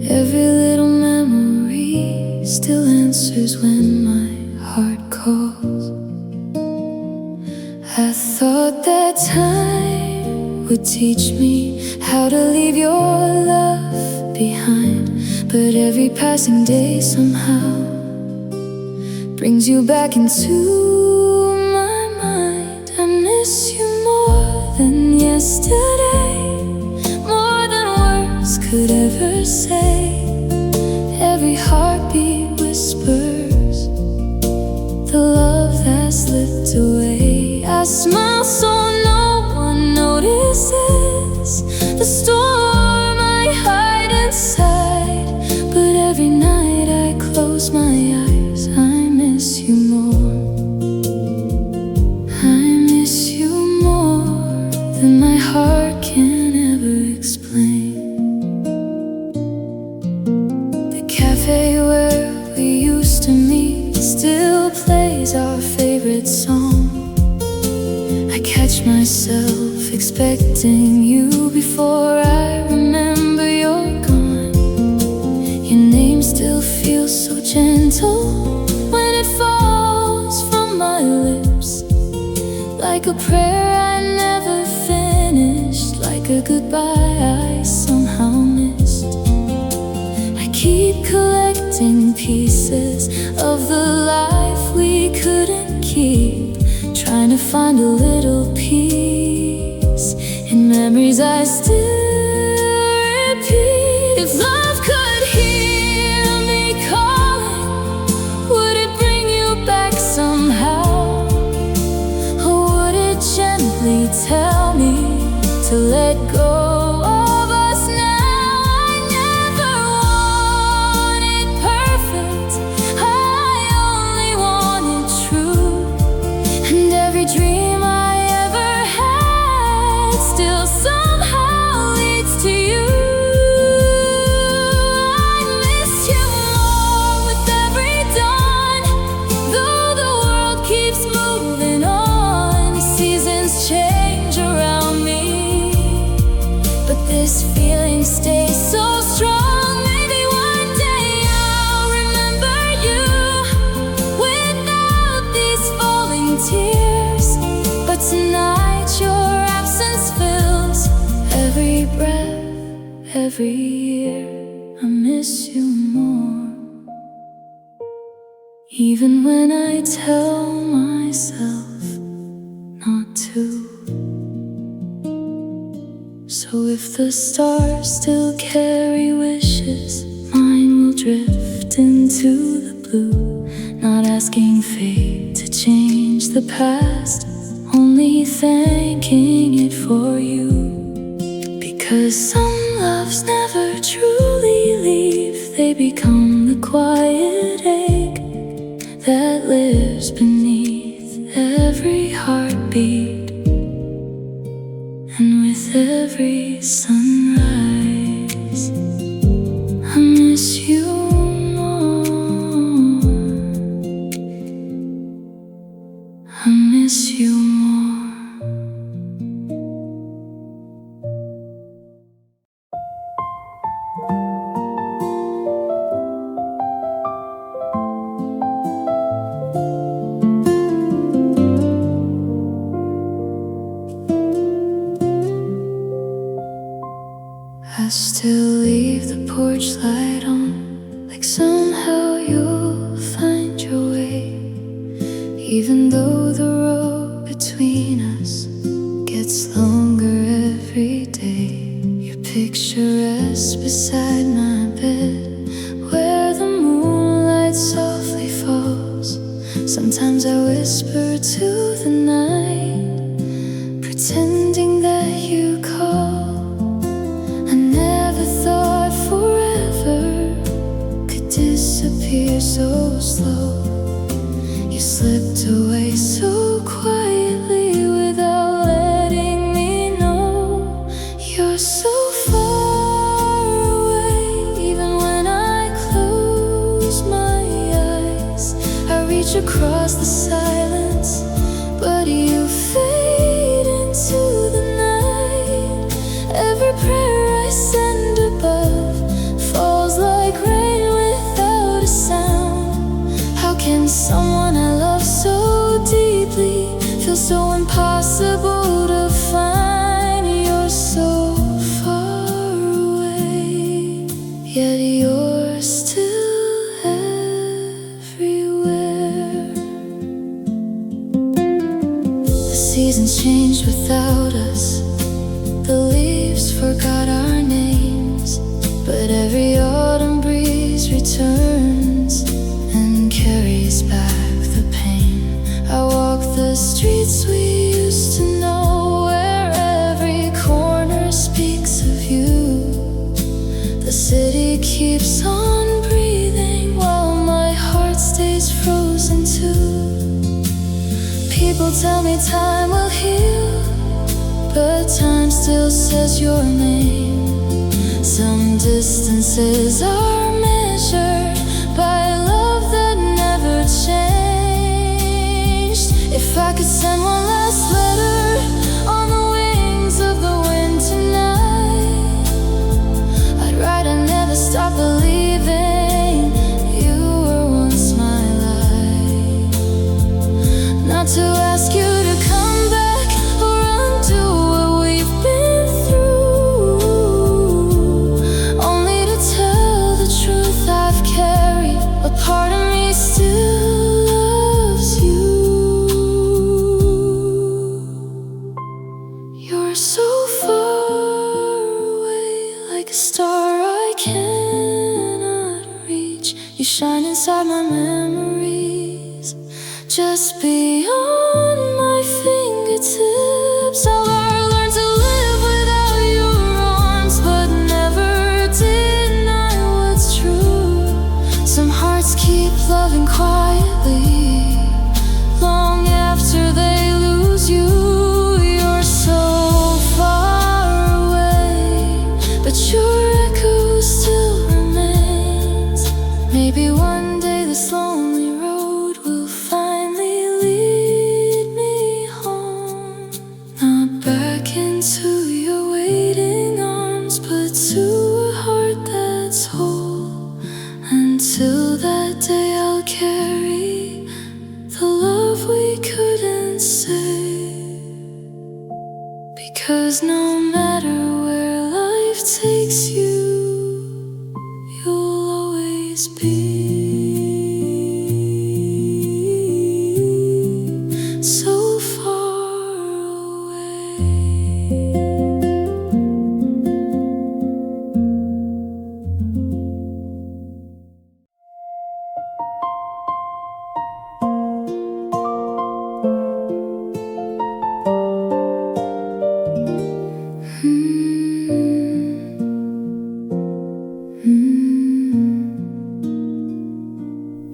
Every little memory still answers when my heart calls. I thought that time would teach me how to leave your love behind, but every passing day somehow brings you back into my mind. I miss you more than yesterday, more than words could ever say. Every heartbeat whispers the love that slipped away. I smile so no one notices the storm I hide inside, but every night I close my eyes, I miss you more. I miss you more than my heart can ever explain. The cafe where we used to meet still plays expecting you before I remember you're gone. Your name still feels so gentle when it falls from my lips, like a prayer I never finished, like a goodbye I somehow missed. I keep collecting pieces of the life we couldn't keep, trying to find a little peace in memories I still repeat. If love could hear me calling, would it bring you back somehow? Or would it gently tell me to let go? This feeling stays so strong. Maybe one day I'll remember you without these falling tears. But tonight your absence fills every breath, every year. I miss you more, even when I tell myself not to. So if the stars still carry wishes, mine will drift into the blue, not asking fate to change the past, only thanking it for you. Because some loves never truly leave, they become the quiet ache that lives beneath every heartbeat. And with every sunrise, I miss you more. I miss you more. I still leave the porch light on, like somehow you'll find your way. Even though the road between us gets longer every day. Your picture rests beside my bed, where the moonlight softly falls. Sometimes I whisper to the night, pretending that you call. Disappear so slow. You slipped away so quietly without letting me know. You're so far away. Even when I close my eyes, I reach across the silence, but you fade into the night. Every prayer I send above falls like rain. Can someone I love so deeply feel so impossible to find? You're so far away, yet you're still everywhere. The seasons changed without us, the leaves forgot our names, but every autumn breeze returns and carries back the pain. I walk the streets we used to know, where every corner speaks of you. The city keeps on breathing while my heart stays frozen too. People tell me time will heal, but time still says your name. Some distances are measured by love that never changed. If I could send one last letter on the wings of not to ask you to come back or undo what we've been through, only to tell the truth I've carried. A part of me still loves you. You're so far away, like a star I cannot reach. You shine inside my memories, just beyond my fingertips. I'll learn to live without your arms, but never deny what's true. Some hearts keep loving quietly, long after they lose you. You're so far away, but your echo still remains. Maybe one day this lonely road will finally lead me home. Not back into your waiting arms, but to a heart that's whole. Until that day I'll carry the love we couldn't say, because no matter where life takes you, you'll always be so far away.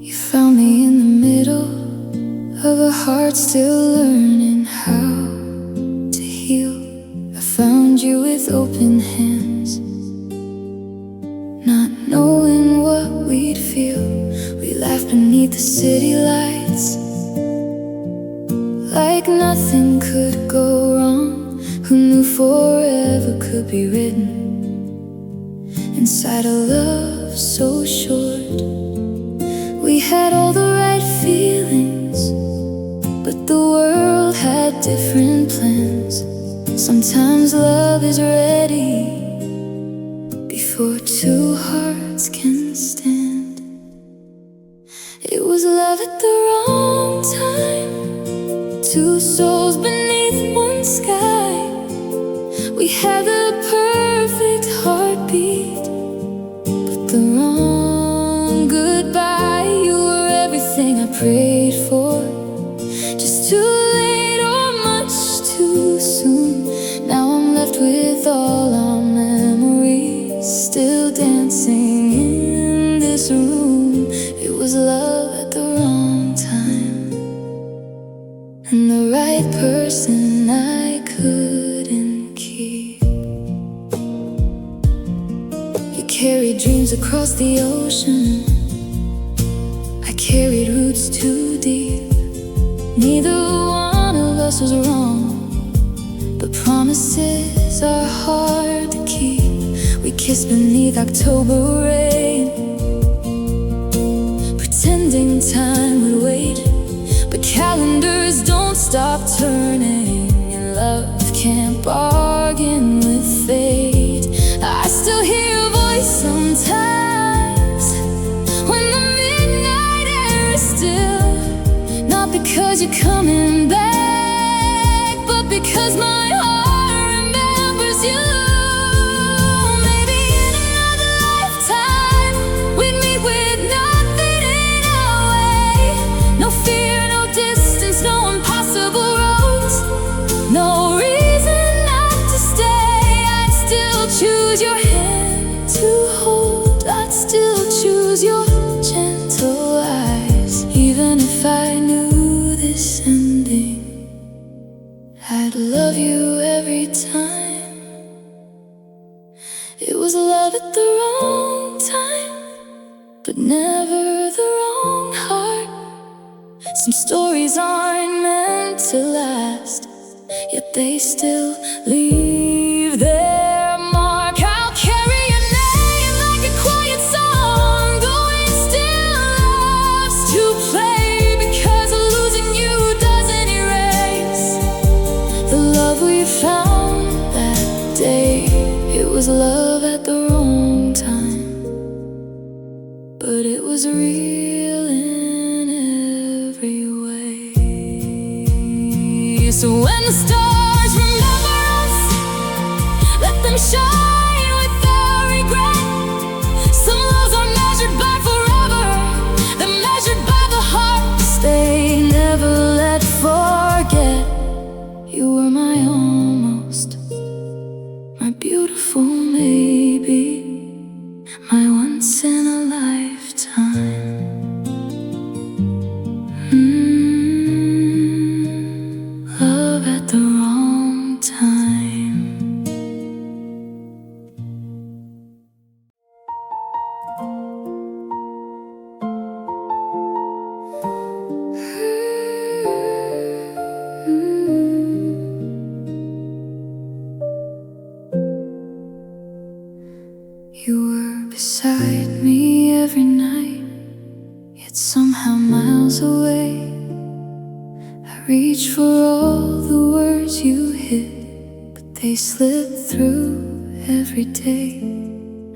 You found me in the middle of a heart still learning how to heal. I found you with open hands, not knowing what we'd feel. We laughed beneath the city lights, like nothing could go wrong. Who knew forever could be written inside a love so short? We had all the right feelings, but the world had different plans. Sometimes love is ready before two hearts can stand. It was love at the wrong time, two souls beneath one sky. We had the perfect heartbeat, but the wrong goodbye. You were everything I prayed for, just too late or much too soon. Now I'm left with all our memories, still dancing in this room. It was love at the wrong time, and the right person I couldn't keep. You carried dreams across the ocean, I carried roots too deep. Neither one of us was wrong, but promises are hard to keep. We kissed beneath October rain, pretending time would wait. But calendars don't stop turning, and love can't bargain with fate. I still hear your voice sometimes when the midnight air is still. Not because you're coming back, but because my heart remembers you. Maybe in another lifetime we'd meet with nothing in our way. No fear, no distance, no impossible roads, no reason not to stay. I'd still choose your hand to hold, I'd still choose your gentle eyes. Even if I knew this ending, I'd love you every time. It was love at the wrong time, but never the wrong heart. Some stories aren't meant to last, yet they still leave their mark. I'll carry your name like a quiet song, though it still loves to play, because losing you doesn't So when the stars remember us, let them shine without regret. Some loves are measured by forever, they're measured by the hearts they never let forget. You were my almost, my beautiful maybe, my once in a lifetime. Love at the wrong time. You were beside me every night, yet somehow miles away. I reached for all the words you hid, but they slipped through every day.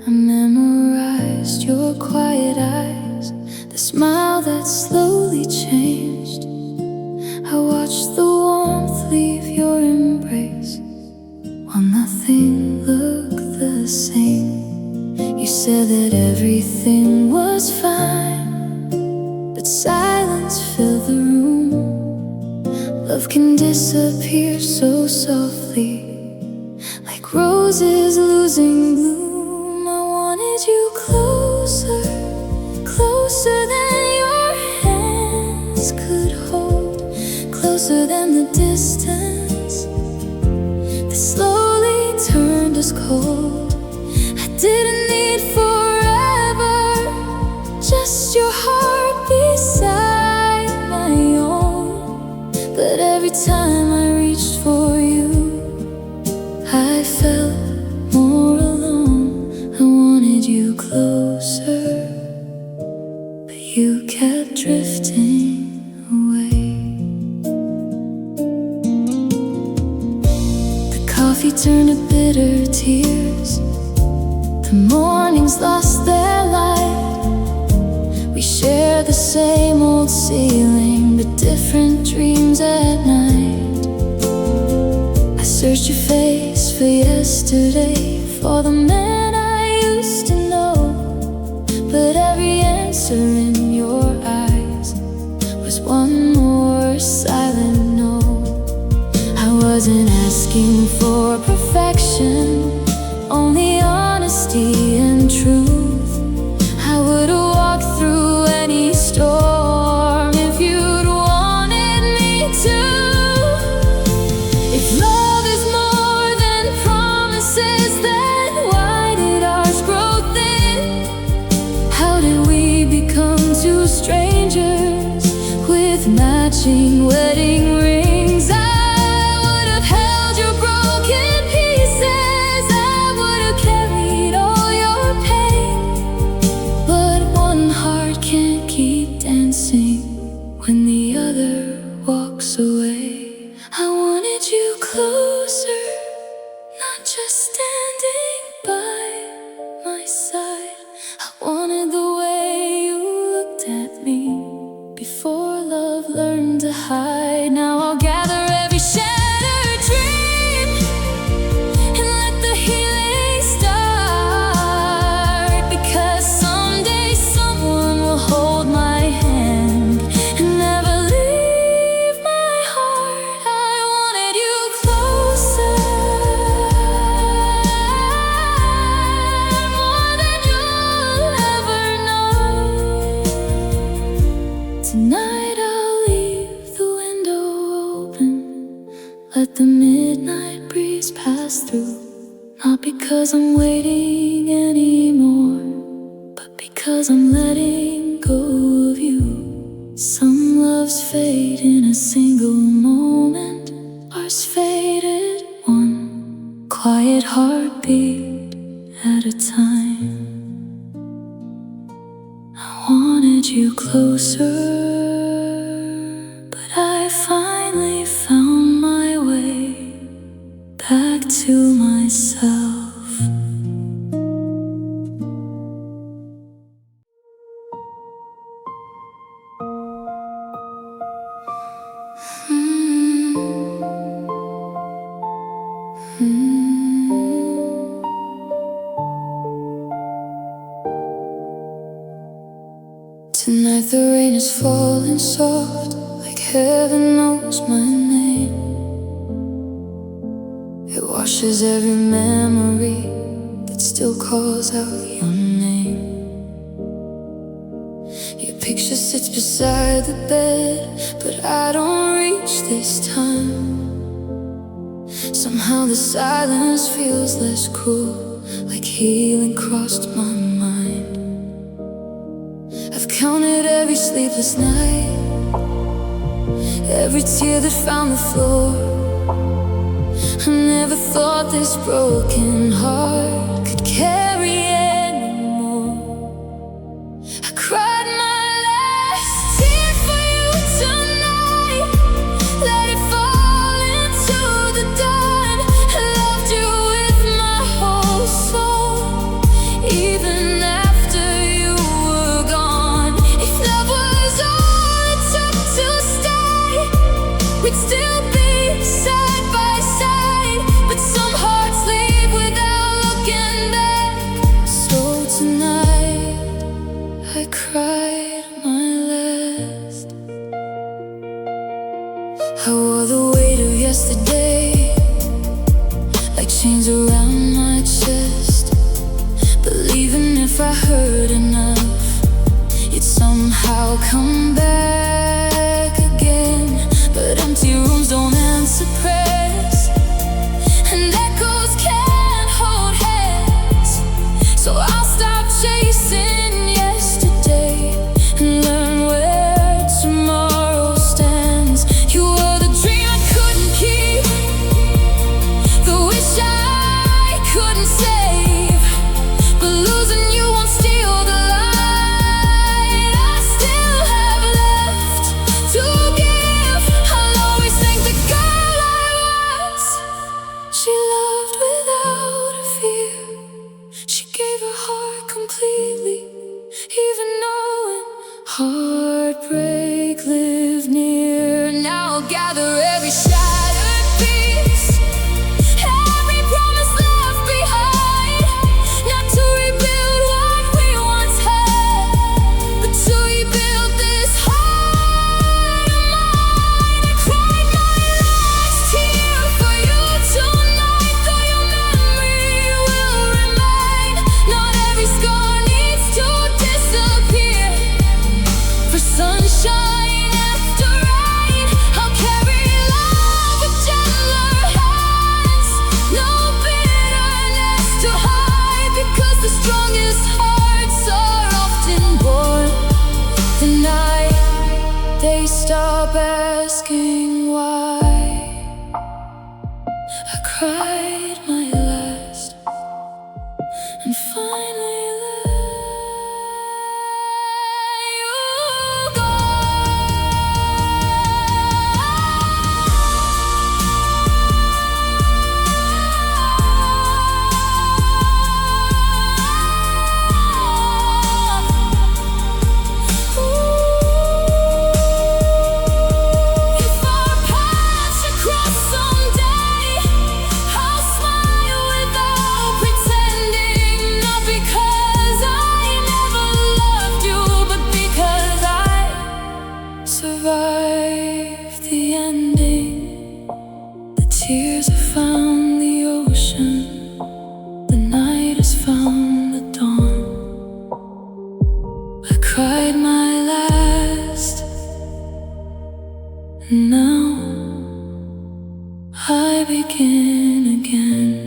I memorized your quiet eyes, the smile that slowly changed. I watched the warmth leave your embrace, while nothing looked the same. You said that everything was fine, but silence filled the room. Love can disappear so softly, like roses losing bloom. I wanted you closer, closer than your hands could hold, closer than the distance that slowly turned us cold. I didn't need forever, just your heart beside my own. But every time I reached for you, I felt more alone. I wanted you closer, but you kept drifting away. The coffee turned to bitter tears, the mornings lost their light. We share the same old ceiling, but different dreams at night. I searched your face for yesterday, for the man I used to know, but every answer in your eyes was one more silent no. I wasn't asking for perfection, only honesty and truth. I would walk through any storm if you'd wanted me to. If love is more than promises, then why did ours grow thin? How did we become two strangers with matching wedding rings? I would have held your broken pieces, I would have carried all your pain. But one heart can't keep dancing when the other walks away. I wanted you closer, not just standing by my side. I wanted the way you looked at me before love learned to hide. Now I'll gather every shattered dream and let the healing start, because someday someone will hold my hand and never leave my heart. I wanted you closer, more than you'll ever know. Tonight I'll leave the window open, let the midnight breeze pass through. Not because I'm waiting anymore, but because I'm letting go of you. Some loves fade in a single moment, ours faded one quiet heartbeat at a time. I wanted you closer, but I finally found my way back to myself. is falling soft, like heaven knows my name. It washes every memory that still calls out your name. Your picture sits beside the bed, but I don't reach this time. Somehow the silence feels less cruel, like healing crossed my mind. I've counted every sleepless night, every tear that found the floor. I never thought this broken heart could carry anymore. I cried my last tear for you tonight, let it fall into the dawn. I loved you with my whole soul, even after you were gone. If love was all it took to stay, we'd still be side by side. But some hearts leave without looking back. So tonight I cried my last. I wore the weight of yesterday like chains around my chest, believing if I heard enough, you'd somehow come back again. But empty rooms don't answer prayers, and echoes can't hold hands. So I'll stop chasing yesterday and learn where tomorrow stands. You were the dream I couldn't keep, the wish I couldn't save, but losing you won't steal the light I still have left to give. I'll always thank the girl I was. She loved without a fear, she gave her heart completely, even knowing heartbreak lived near. Now I'll gather every shattered piece, every promise left behind, not to rebuild what we once had, but to rebuild this heart of mine. I cried my last tear for you tonight, though your memory will remain. Not every scar needs to disappear for sunshine after rain. I'll carry love with gentler hands, no bitterness to hide, because the strongest hearts are often born the night they stop asking why. I cried my last and finally let you go. If our paths should cross someday, I'll smile without pretending, not because I never loved you, but because I survived the ending. The tears have found the ocean, the night has found the dawn. I cried my last, and now I begin again.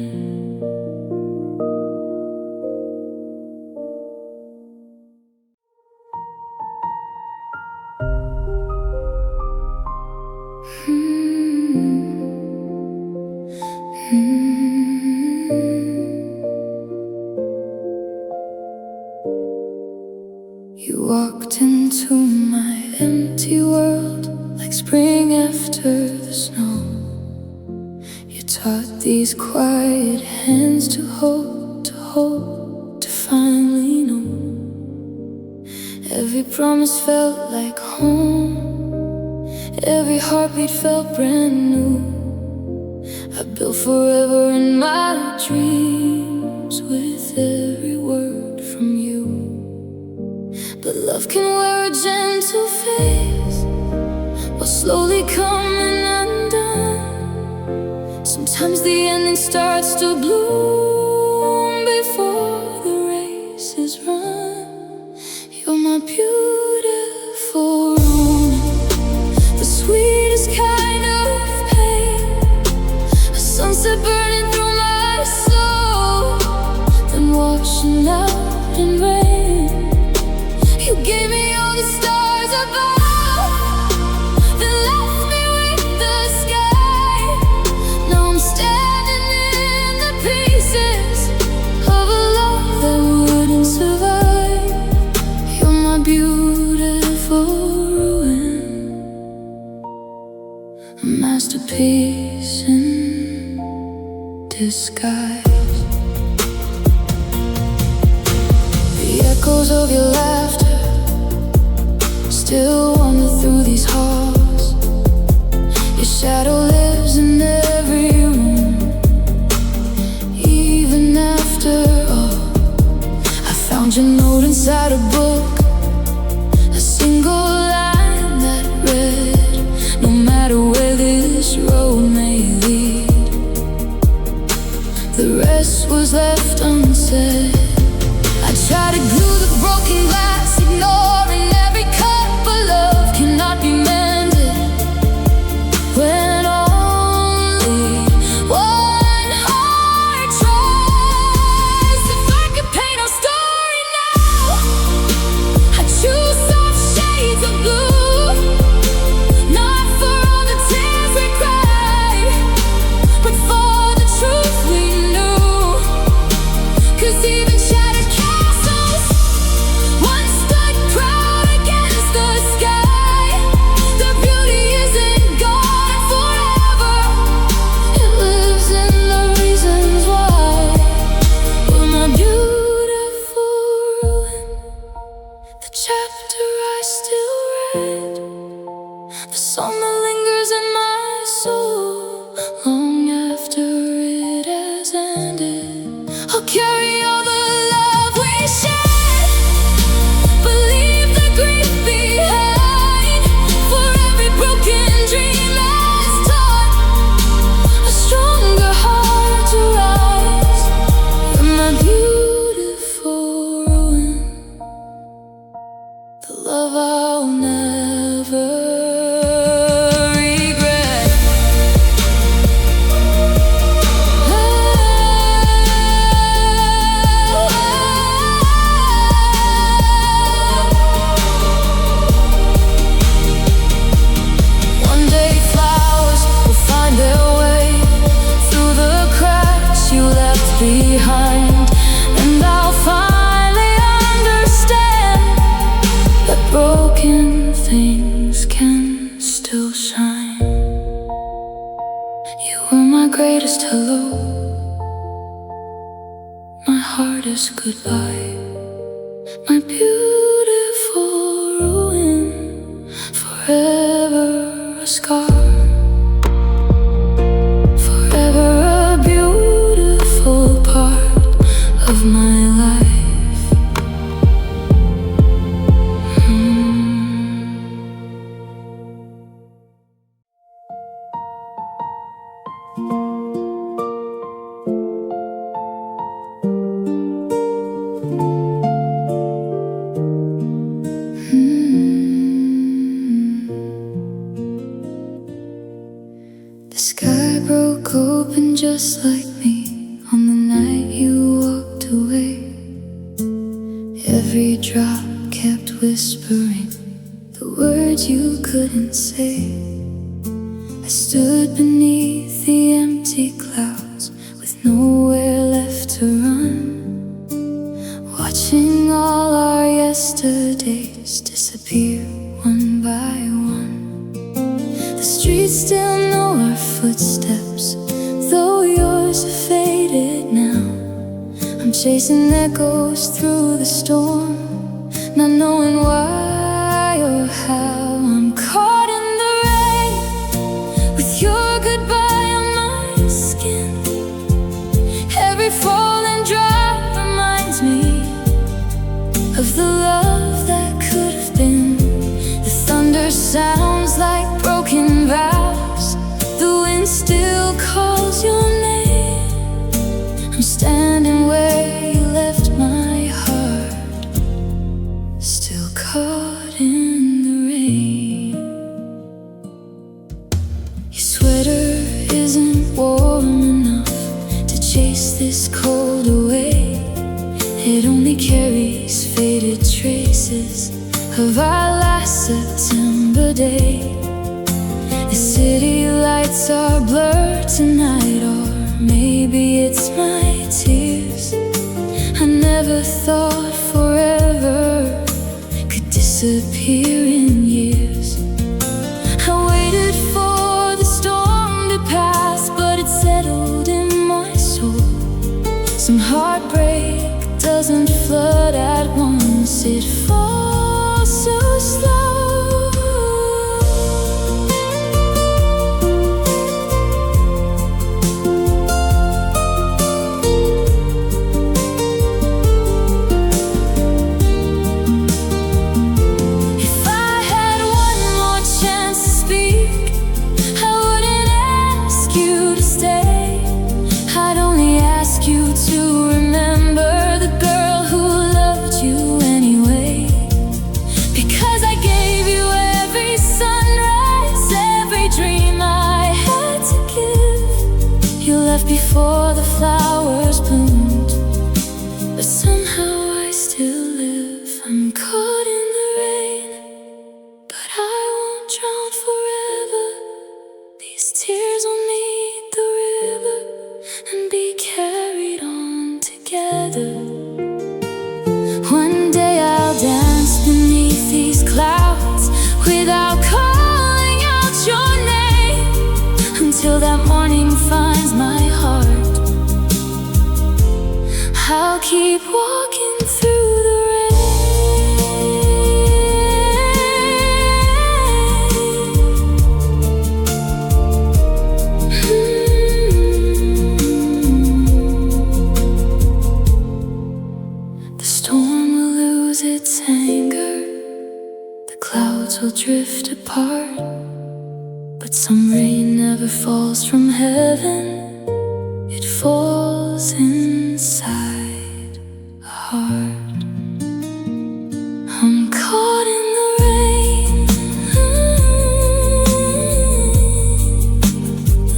You walked into my empty world like spring after the snow. You taught these quiet hands to hold, to finally know. Every promise felt like home, every heartbeat felt brand new. I built forever in my dreams with every word from you. But But love can wear a gentle face while slowly coming undone. Sometimes the ending starts to bloom before the race is run. You're my beautiful ruin, the sweetest kind of pain, a sunset burning through my soul, then washing out in rain. You gave me all the stars above, then left me with the sky. Now I'm standing in the pieces of a love that wouldn't survive. You're my beautiful ruin, a masterpiece in disguise. The echoes of your laughter still wander through these halls. Your shadow lives in every room, even after all. I found your note inside a book, a single line that read, no matter where this road may lead, the rest was left unsaid. I try to glue the broken glass, ignoring every cut, but love cannot be mended when only one heart tries. If I could paint our story now, I'd choose soft shades of blue, not for all the tears we cried, but for the truth we knew. 'Cause even shattered castles once stood proud against the sky. The beauty isn't gone forever, it lives in the reasons why. We're my beautiful ruin, the chapter I still read, the song that lingers in my soul long after it has ended. I'll carry all the love we shared, but leave the grief behind. For every broken dream has taught a stronger heart to rise. You're my beautiful ruin, the love I'll never regret. One day flowers will find their way through the cracks you left behind, and I'll finally understand that broken things can still shine. You were my greatest hello, my hardest goodbye, my beautiful ruin, forever a scar, forever a beautiful part of my life. The sky broke open just like me on the night you walked away. Every drop kept whispering the words you couldn't say. I stood beneath the empty clouds with nowhere left to run, watching all our yesterdays disappear one by one. The streets still know our footsteps, though yours have faded now. I'm chasing echoes through the storm, not knowing why or how. I'm caught in the rain with your goodbye on my skin. Every falling drop reminds me of the love that could Your sweater isn't warm enough to chase this cold away. It only carries faded traces of our last September day. The city lights are blurred tonight, or maybe it's my tears. I never thought forever could disappear in years. I waited for the storm to pass, but it settled in my soul. Some heartbreak doesn't flood at once, it falls so slow. Before the flowers bloomed, but somehow I still live. I'm caught in the rain, but I won't drown forever. These tears will meet the river and be carried on together. One day I'll dance beneath these clouds without calling out your name, until that morning finds my heart. I'll keep walking through the rain. The storm will lose its anger, the clouds will drift apart, but some rain never falls from heaven. It falls inside a heart. I'm caught in the rain,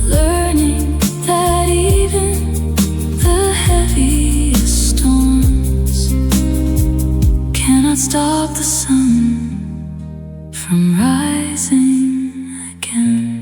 learning that even the heaviest storms cannot stop the sun from rising again.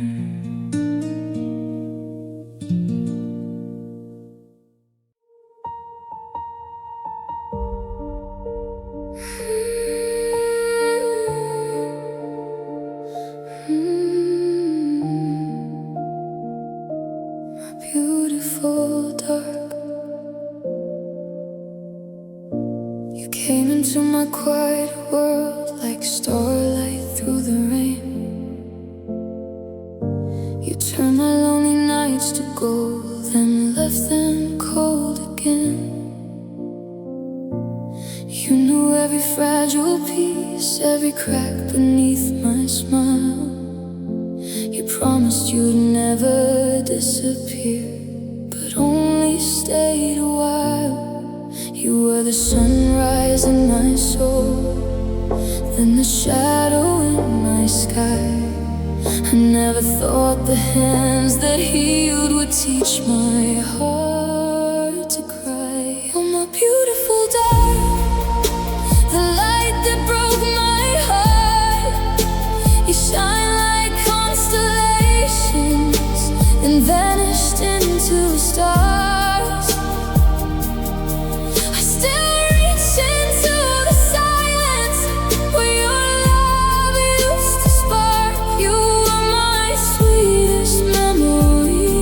Beautiful dark, you came into my quiet world like starlight through the rain. You turned my lonely nights to gold, then left them cold again. You knew every fragile piece, every crack beneath my smile. You promised you'd never disappear, but only stayed a while. You were the sunrise in my soul, then the shadow in my sky. I never thought the hands that healed would teach my heart to cry. Oh, my beautiful dark, the light that broke my heart. You shine like constellations, then vanished into stars. I still reach into the silence where your love used to spark. You were my sweetest memory,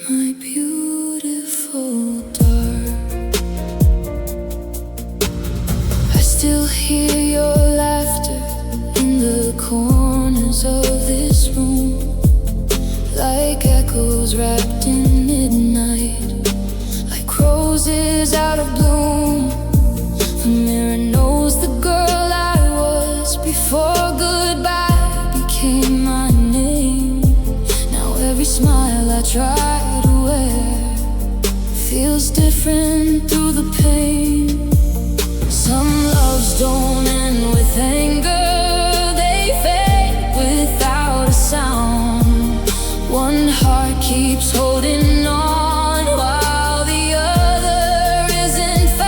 my beautiful dark. I still hear your laughter in the corners of this room, like echoes wrapped in midnight, like roses out of bloom. The mirror knows the girl I was before goodbye became my name. Now every smile I try to wear feels different through the pain. Some loves don't end with anger, they fade with keeps holding on while the other isn't found.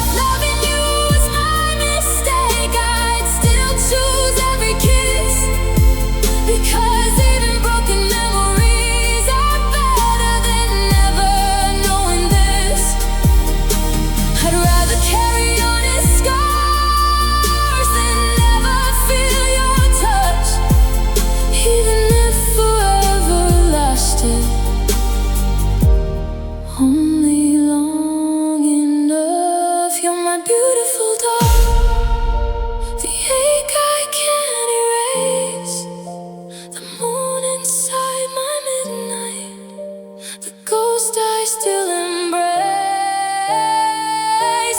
If loving you was my mistake, I'd still choose every kiss, because even broken memories are better than never knowing this. I'd rather carry honest scars than never feel your touch, even if forever lasted only long enough. You're my beautiful doll, the ache I can't erase, the moon inside my midnight, the ghost I still embrace.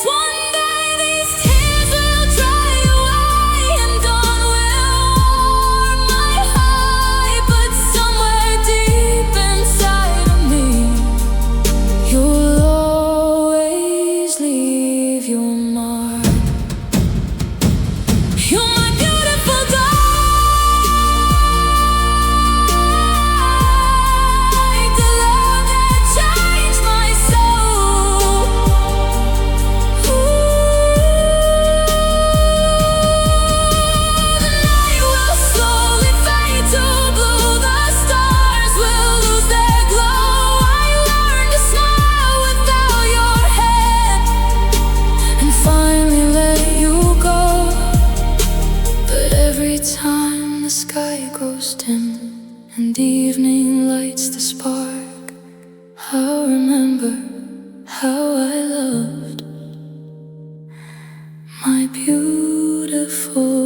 One day these tears will dry away and dawn will warm my heart, but somewhere deep inside of me, you'll always leave your mark. You're my beautiful guide, the love that changed my soul. The night will slowly fade to blue, the stars will lose their glow. I learned to smile without your hand and finally let you go. But every time the sky grows dim and evening lights the spark, I'll remember how I loved my beautiful